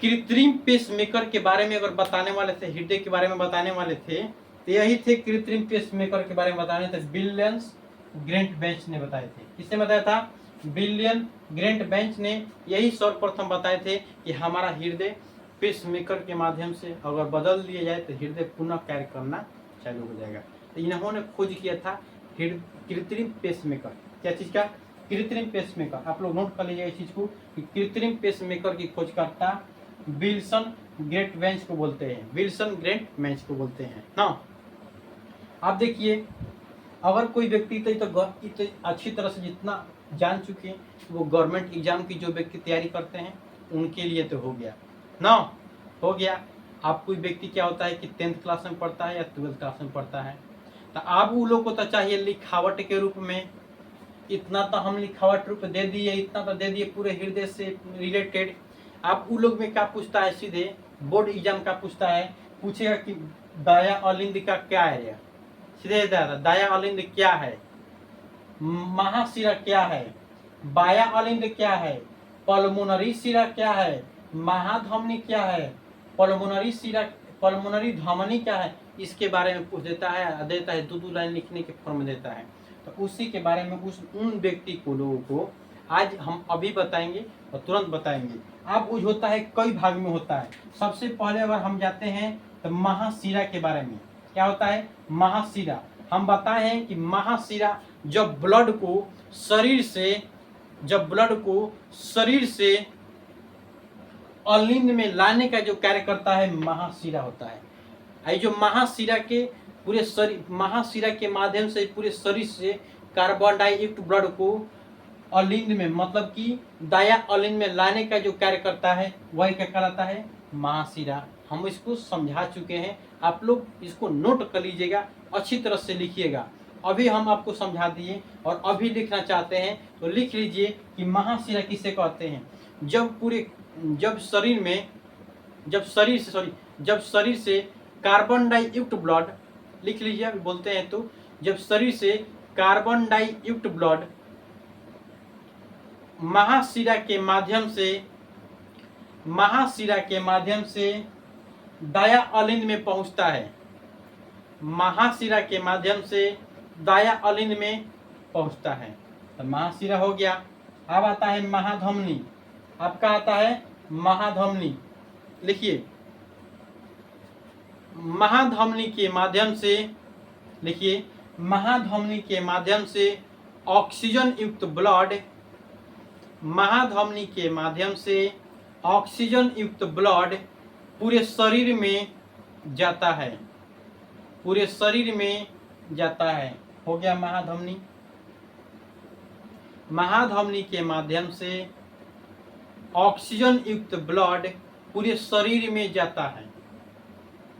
कृत्रिम पेसमेकर के बारे में अगर बताने वाले थे, हृदय के बारे में बताने वाले थे, तो यही थे कृत्रिम पेसमेकर के बारे में बताने थे। विलियम ग्रेट बेंच ने बताए थे। किसने बताया था? विलियम ग्रेट बेंच ने यही सर्वप्रथम बताए थे कि हमारा हृदय पेसमेकर के माध्यम से अगर बदल दिया जाए तो हृदय पुनः कार्य करना चालू हो जाएगा। तो इन्होंने खोज किया था कृत्रिम पेसमेकर। क्या चीज का? कृत्रिम पेसमेकर। आप लोग नोट कर लीजिएगा इस चीज को कि कृत्रिम पेसमेकर की खोजकर्ता विल्सन ग्रेट बेंच को बोलते हैं। विल्सन ग्रेट बेंच को बोलते हैं ना। आप देखिए, अगर कोई व्यक्ति तो अच्छी तरह से जितना जान चुके हैं, वो गवर्नमेंट एग्जाम की जो व्यक्ति तैयारी करते हैं उनके लिए तो हो गया ना, हो गया। आप कोई व्यक्ति क्या होता है कि 10th क्लास में पढ़ता है या 12th क्लास में पढ़ता है, तो आप वो लोग को तो चाहिए लिखावट के रूप में, इतना तो हम लिखावट रूप दे दिए, इतना तो दे दिए पूरे हृदय से रिलेटेड। आप उन लोग में क्या पूछता है? सीधे बोर्ड एग्जाम का पूछता है, पूछेगा कि दाया अलिंद का क्या है? सीधे दाया अलिंद क्या है, महाशिरा क्या है, बाया अलिंद क्या है, पल्मोनरी शिरा क्या है, महाधमनी क्या है, पल्मोनरी शिरा, पल्मोनरी धमनी क्या है, इसके बारे में पूछ देता है, देता है 2-2 लाइन लिखने के फॉर्म देता है। तो उसी के बारे में उन व्यक्ति को, लोगों को आज हम अभी बताएंगे और तुरंत बताएंगे। अब कुछ होता है, कई भाग में होता है। सबसे पहले अगर हम जाते हैं तो महाशिरा के बारे में। क्या होता है? महाशिरा। हम बताए हैं कि महाशिरा जब ब्लड को शरीर से अलिंद में लाने का जो कार्य करता है, महाशिरा होता है। ये जो महाशिरा के पूरे शरीर, महाशिरा के माध्यम से पूरे शरीर से कार्बन डाइऑक्साइड ब्लड को अलिंद में, मतलब कि दाया अलिंद में लाने का जो कार्य करता है, वही क्या कहलाता है? महाशिरा। हम इसको समझा चुके हैं, आप लोग इसको नोट कर लीजिएगा, अच्छी तरह से लिखिएगा। अभी हम आपको समझा दिए और अभी लिखना चाहते हैं तो लिख लीजिए कि महाशिरा किसे कहते हैं? जब शरीर से कार्बन डाइऑक्साइड ब्लड, लिख लीजिए अभी बोलते हैं तो, जब शरीर से कार्बन डाइऑक्साइड ब्लड महाशिरा के माध्यम से दाया अलिंद में पहुंचता है, महाशिरा के माध्यम से दाया अलिंद में पहुंचता है। तो महाशिरा हो गया। अब आता है महाधमनी। आपका आता है महाधमनी। लिखिए, महाधमनी के माध्यम से, लिखिए, महाधमनी के माध्यम से ऑक्सीजन युक्त ब्लड, महाधमनी के माध्यम से ऑक्सीजन युक्त ब्लड पूरे शरीर में जाता है, पूरे शरीर में जाता है। हो गया महाधमनी। महाधमनी के माध्यम से ऑक्सीजन युक्त ब्लड पूरे शरीर में जाता है।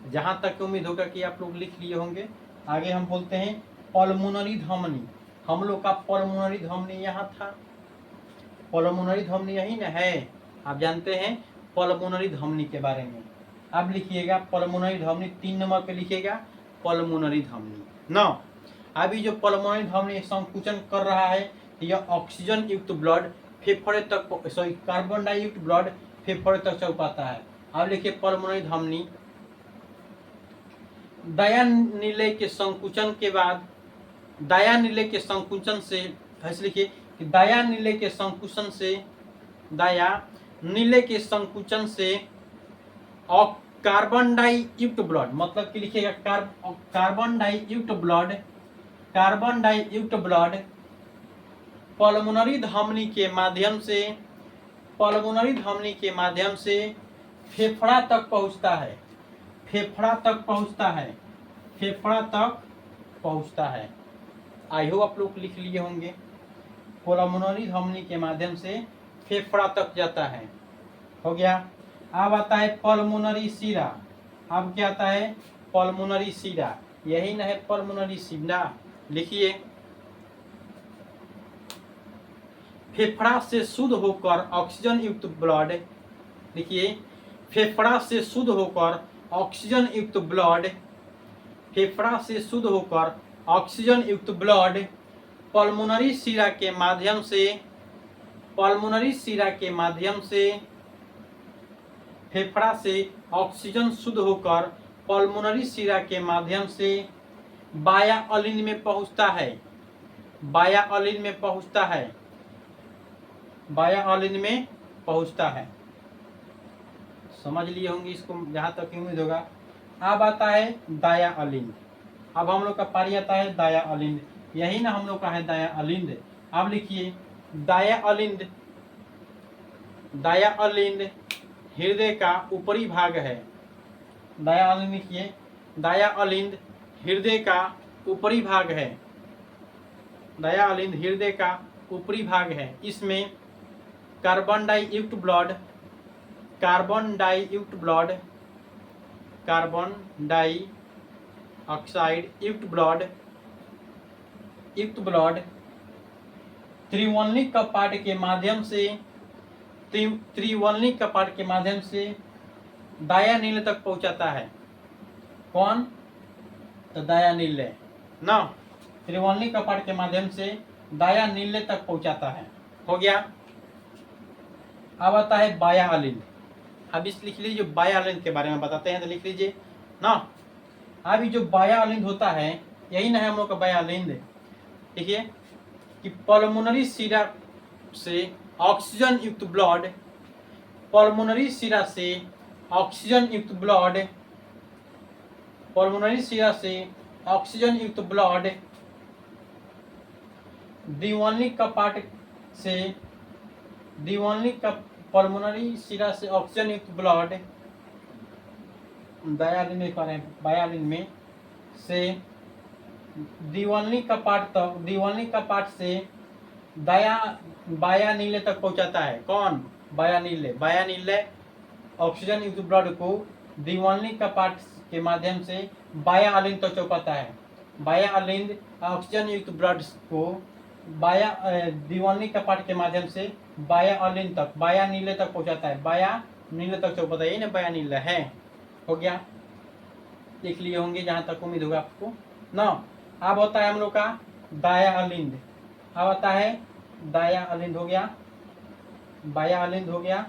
जहां तक उम्मीद होगा कि आप लोग लिख लिए होंगे। आगे हम बोलते हैं पल्मोनरी धमनी। हम लोग का पल्मोनरी धमनी यहाँ था, पल्मोनरी धमनी यही न है। आप जानते हैं पल्मोनरी धमनी के बारे में। अब लिखिएगा पल्मोनरी धमनी, 3 नंबर पे लिखिएगा पल्मोनरी धमनी ना। अभी जो पल्मोनरी धमनी संकुचन कर रहा है, यह ऑक्सीजन युक्त ब्लड फेफड़े तक, कार्बन डाइऑक्साइड ब्लड फेफड़े तक चल पाता है। अब लिखिए पल्मोनरी धमनी। दाया नीले के संकुचन के बाद, दाया नीले के संकुचन से, ऐसे लिखिए कि दाया नीले के संकुचन से कार्बन डाइयुक्त ब्लड, मतलब कि लिखिएगा कार्बन डाइयुक्त ब्लड, कार्बन डाइयुक्त ब्लड पल्मोनरी धमनी के माध्यम से, पल्मोनरी धमनी के माध्यम से फेफड़ा तक पहुंचता है, फेफड़ा तक पहुंचता है, फेफड़ा तक पहुंचता है। आई होप आप लोग लिख लिए होंगे। पल्मोनरी धमनी के माध्यम से फेफड़ा तक जाता है, हो गया। अब आता है पल्मोनरी सीरा। अब क्या आता है? पल्मोनरी सीरा, यही ना है पल्मोनरी सीरा। लिखिए, फेफड़ा से शुद्ध होकर ऑक्सीजन युक्त ब्लड, लिखिए, फेफड़ा से शुद्ध होकर ऑक्सीजन युक्त ब्लड, फेफड़ा से शुद्ध होकर ऑक्सीजन युक्त ब्लड पल्मोनरी सीरा के माध्यम से, पल्मोनरी सीरा के माध्यम से फेफड़ा से ऑक्सीजन शुद्ध होकर पल्मोनरी सीरा के माध्यम से बाया अलिंद में पहुंचता है, बाया अलिंद में पहुंचता है, बाया अलिंद में पहुंचता है। समझ लिए होंगे इसको, जहां तक उम्मीद होगा। अब आता है दाया अलिंद। अब हम लोग का पारी आता है दाया अलिंद, यही ना हम लोग का है दाया अलिंद। अब लिखिए, दाया अलिंद, दाया अलिंद हृदय का ऊपरी भाग है। दाया अलिंद लिखिए, दाया अलिंद हृदय का ऊपरी भाग है, दाया अलिंद हृदय का ऊपरी भाग है। इसमें कार्बन डाइयुक्त ब्लड, कार्बन डाइयुक्त ब्लड, कार्बन डाइऑक्साइड युक्त ब्लड, युक्त ब्लड त्रिवलनिक कपाट के माध्यम से, त्रिवलनिक कपाट के माध्यम से दाया नीले तक पहुंचाता है। कौन? तो दाया नीले ना, त्रिवलनिक कपाट के माध्यम से दाया नीले तक पहुंचाता है, हो गया। अब आता है बाया अलिंद। अब इस लिख लीजिए, बाया अलिंद के बारे में बताते हैं, तो लिख लीजिए ना। अब जो बाया अलिंद होता है, यही ना है हम लोग का बाया अलिंद। देखिए कि पल्मोनरी सीरा से ऑक्सीजन युक्त ब्लड, पल्मोनरी सीरा से ऑक्सीजन युक्त ब्लड, पल्मोनरी सीरा से ऑक्सीजन युक्त ब्लड द्विवलनिक कपाट से, द्विवलनिक पल्मोनरी सीरा से ऑक्सीजन युक्त ब्लड बायालिन में से द्विवलनिक कपाट तक, द्विवलनिक कपाट से दाया बाया नीले तक पहुंचाता है। कौन? बाया नीले, बाया नीले ऑक्सीजन युक्त ब्लड को द्विवलनिक कपाट के माध्यम से बाया अलिंद तक पहुंचाता है। बाया अलिंद ऑक्सीजन युक्त ब्लड को बाया द्विवलनिक कपाट के माध्यम से बाया अलिंद तक, बाया नीले तक पहुंचाता है, बाया नीले तक चौपाता है, ये ना बाया नीले है, हो गया। लिख लिए होंगे जहां तक उम्मीद होगा आपको ना। अब होता है हम लोग का दाया अलिंद। अब आता है दाया अलिंद, हो गया, बाया अलिंद हो गया,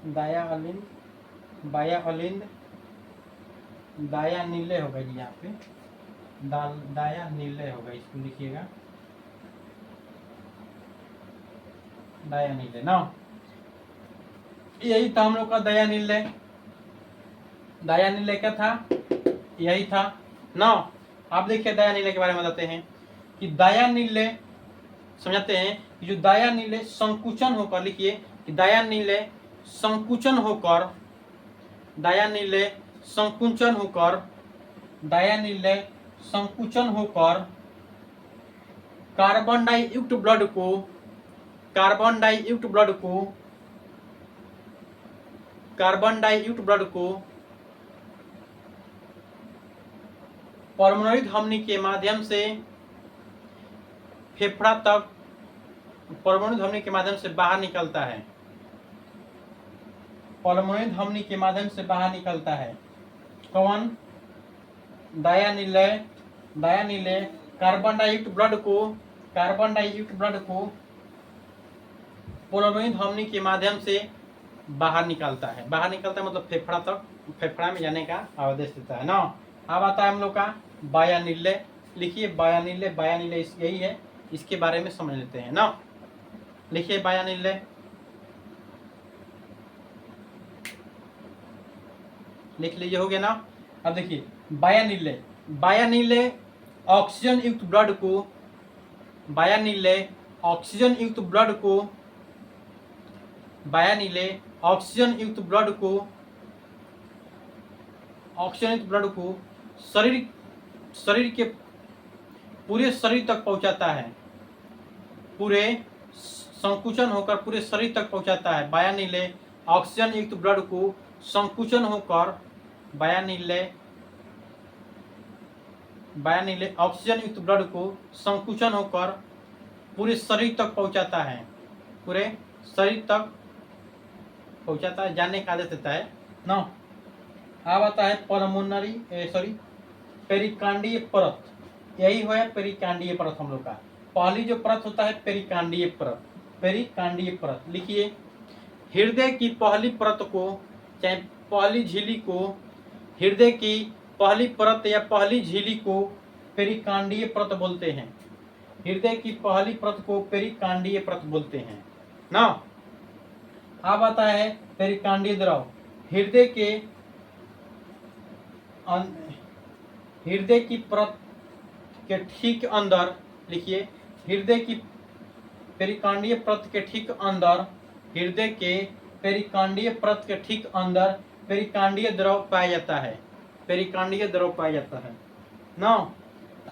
दाया अलिंद, बाया अलिंद, दाया नीले होगा जी, यहाँ पे दाया नीले होगा, इसको लिखिएगा दाया नीले ना। यही था हम लोग का दाया नीले। दाया नीले क्या था? यही था ना। आप देखिए दाया नीले के बारे में बताते हैं कि दाया नीले समझाते हैं कि जो दाया नीले संकुचन होकर, लिखिए कि दाया नीले संकुचन होकर, दाया नीले संकुचन होकर, दाया नीले संकुचन होकर कार्बन डाइयुक्त ब्लड को, कार्बन डाइयुक्त ब्लड को, कार्बन डाइयुक्त ब्लड को पल्मोनरी धमनी के माध्यम से फेफड़ा तक, पल्मोनरी धमनी के माध्यम से बाहर निकलता है, पल्मोनरी धमनी के माध्यम से बाहर निकलता है। कौन? दाया नीले, दाया नीले कार्बन डाइयुक्त ब्लड को, कार्बन डाइयुक्त ब्लड को पल्मोनरी धमनी के माध्यम से बाहर निकलता है, बाहर निकलता है मतलब फेफड़ा तक, फेफड़ा में जाने का आदेश देता है ना। अब आता है हम लोग का बाया नीले। लिखिए बाया नीले, बाया नीले यही है, इसके बारे में समझ लेते हैं ना। लिखिए बाया नीले, लिख लीजिए, हो गया ना। अब देखिए बाया नीले, बाया नीले ऑक्सीजन युक्त ब्लड को, बाया नीले ऑक्सीजन युक्त ब्लड को, बाया नीले ऑक्सीजन युक्त ब्लड को, ऑक्सीजन युक्त ब्लड को शरीर शरीर के पूरे शरीर तक पहुंचाता है, पूरे संकुचन होकर पूरे शरीर तक पहुंचाता है। बाया नीले ऑक्सीजन युक्त ब्लड को संकुचन होकर, बाया नीले ऑक्सीजन युक्त ब्लड को संकुचन होकर पूरे शरीर तक पहुंचाता है, पूरे शरीर तक पहुंचाता है, जानने का आदेश देता है ना। अब आता है पल्मोनरी पेरिकांडीय परत, यही है पेरिकांडीय परत हम लोग का। पहली जो परत होता है पेरिकांडीय परत, पेरिकांडीय परत लिखिए। हृदय की पहली परत को, चाहे पहली झिल्ली को, हृदय की पहली परत या पहली झिल्ली को पेरिकांडीय परत बोलते हैं। हृदय की पहली परत को पेरिकांडीय परत बोलते हैं ना। अब आता है पेरिकांडीय द्रव, हृदय की परत के ठीक अंदर लिखिए, हृदय की पेरिकांडीय परत के ठीक अंदर, हृदय के पेरिकांडीय परत के ठीक अंदर पेरिकांडीय द्रव पाया जाता है, पेरिकांडीय द्रव पाया जाता है ना।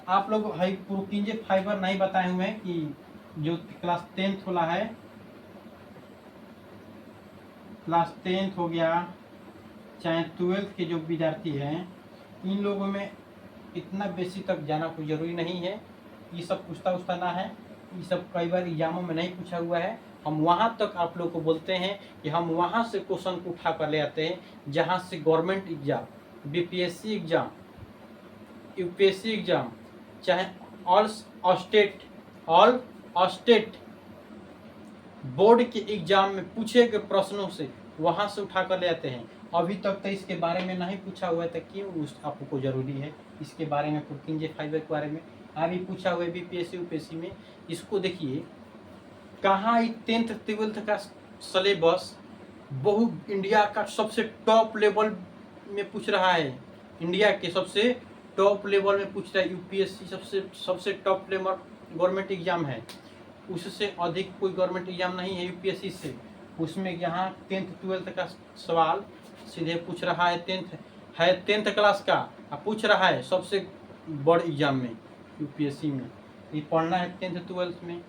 आप लोग पुरकिंजे फाइबर नहीं बताए हुए हैं कि जो क्लास 10th वाला है, क्लास 10th हो गया, चाहे 12th के जो विद्यार्थी हैं, इन लोगों में इतना बेसी तक जाना कोई जरूरी नहीं है। ये सब पूछता ना है, ये सब कई बार एग्जामों में नहीं पूछा हुआ है। हम वहाँ तक आप लोग को बोलते हैं कि हम वहाँ से क्वेश्चन को उठा कर ले आते हैं जहाँ से government exam, BPSC exam, UPSC exam, चाहे ऑल स्टेट बोर्ड के एग्जाम में पूछे गए प्रश्नों से वहाँ से उठा कर ले आते हैं। अभी तक तो इसके बारे में नहीं पूछा हुआ है, क्यों आपको जरूरी है इसके बारे में, पुरकिंजे फाइबर के बारे में अभी पूछा हुआ है बीपीएससी यूपीएससी में। इसको देखिए कहाँ 10th 12th का सिलेबस बहुत इंडिया का सबसे टॉप लेवल में पूछ रहा है, इंडिया के सबसे टॉप लेवल में पूछ रहा है। यूपीएससी सबसे टॉप लेवल गवर्नमेंट एग्जाम है, उससे अधिक कोई गवर्नमेंट एग्जाम नहीं है यूपीएससी से। उसमें यहाँ 10th 12th का सवाल सीधे पूछ रहा है, 10th क्लास का पूछ रहा है सबसे बड़ एग्जाम में यूपीएससी में। ये पढ़ना है 10th 12th में।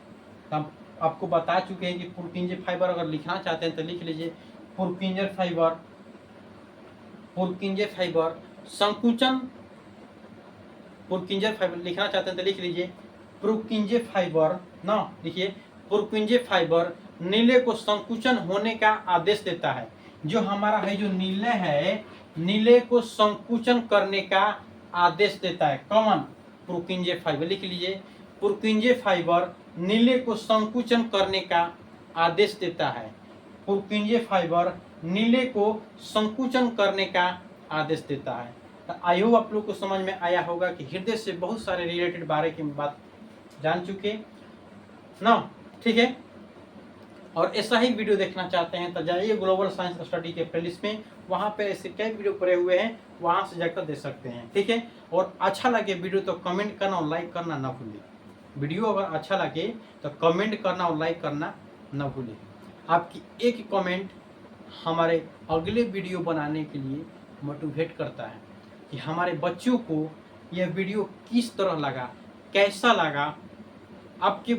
हम आपको बता चुके हैं कि पुरकिंजे फाइबर अगर लिखना चाहते हैं तो लिख लीजिए, पुरकिंजे फाइबर संकुचन, पुरकिंजे फाइबर लिखना चाहते हैं तो लिख लीजिए पुरकिंजे फाइबर ना, लिखिए पुरकिंजे फाइबर नीले को संकुचन होने का आदेश देता है। जो हमारा है जो नीले है, नीले को संकुचन करने का आदेश देता है। कॉमन पुरकिंजे फाइबर लिख लीजिए, पुरकिंजे फाइबर नीले को संकुचन करने का आदेश देता है। पुरकिंजे फाइबर नीले को संकुचन करने का आदेश देता है। तो आई होप आप लोग को समझ में आया होगा कि हृदय से बहुत सारे रिलेटेड बारे की बात जान चुके ना, ठीक है। और ऐसा ही वीडियो देखना चाहते हैं तो जाइए ग्लोबल साइंस स्टडी के प्लेलिस्ट में, वहाँ पे ऐसे कई वीडियो पड़े हुए हैं, वहाँ से जाकर देख सकते हैं, ठीक है। और अच्छा लगे वीडियो तो कमेंट करना और लाइक करना ना भूलें। वीडियो अगर अच्छा लगे तो कमेंट करना और लाइक करना ना भूलें। आपकी एक कमेंट हमारे अगले वीडियो बनाने के लिए मोटिवेट करता है कि हमारे बच्चों को यह वीडियो किस तरह लगा, कैसा लगा। आपके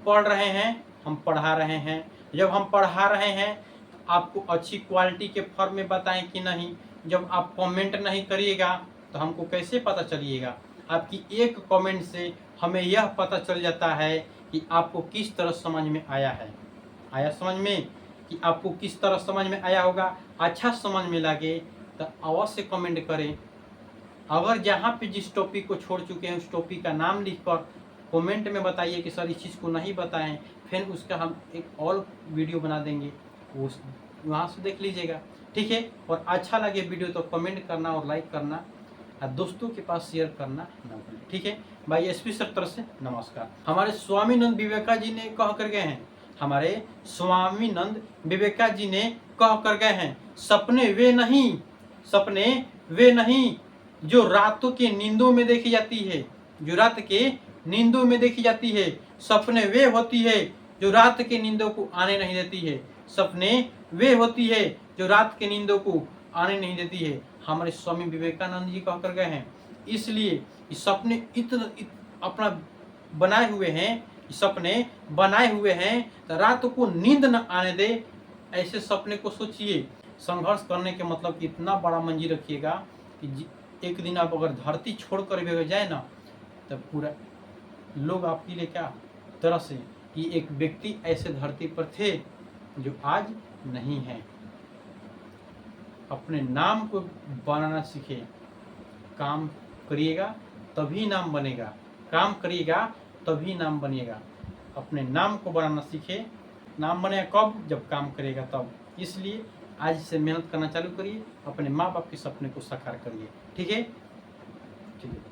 पढ़ रहे हैं, हम पढ़ा रहे हैं, जब हम पढ़ा रहे हैं आपको अच्छी क्वालिटी के फॉर्म में बताएं कि नहीं। जब आप कमेंट नहीं करिएगा तो हमको कैसे पता चलिएगा। आपकी एक कमेंट से हमें यह पता चल जाता है कि आपको किस तरह समझ में आया है। आया समझ में कि आपको किस तरह समझ में आया होगा। अच्छा समझ में लगे तो अवश्य कमेंट करें। अगर जहाँ पे जिस टॉपिक को छोड़ चुके हैं उस टॉपिक का नाम लिखकर कमेंट में बताइए कि सर इस चीज़ को नहीं बताएं, फिर उसका हम एक और वीडियो बना देंगे, उस वहाँ से देख लीजिएगा, ठीक है। और अच्छा लगे वीडियो तो कमेंट करना और लाइक करना और दोस्तों के पास शेयर करना ना भूलें, ठीक है। भाई एसपी सर तरफ से नमस्कार। हमारे स्वामीनंद विवेका जी ने कह कर गए हैं, हमारे स्वामीनंद विवेका जी ने कह कर गए हैं, सपने वे नहीं सपने वे नहीं जो रातों के नींदों में देखी जाती है, जो रात के नींदों में देखी जाती है। सपने वे होती है जो रात के नींदों को आने नहीं देती है। सपने वे होती है जो रात के नींदों को आने नहीं देती है। हमारे स्वामी विवेकानंद जी कह कर गए हैं। इसलिए सपने अपना बनाए हुए हैं, सपने बनाए हुए हैं तो रात को नींद न आने दे, ऐसे सपने को सोचिए। संघर्ष करने के मतलब कि इतना बड़ा मंजी रखिएगा कि एक दिन आप अगर धरती छोड़ कर भी जाए ना, तब पूरा लोग आपके लिए क्या तरस है कि एक व्यक्ति ऐसे धरती पर थे जो आज नहीं है। अपने नाम को बनाना सीखे। काम करिएगा तभी नाम बनेगा, काम करिएगा तभी नाम बनेगा। अपने नाम को बनाना सीखे। नाम बनेगा कब? जब काम करेगा तब। इसलिए आज से मेहनत करना चालू करिए, अपने माँ बाप के सपने को साकार करिए। ठीक है? ठीक है।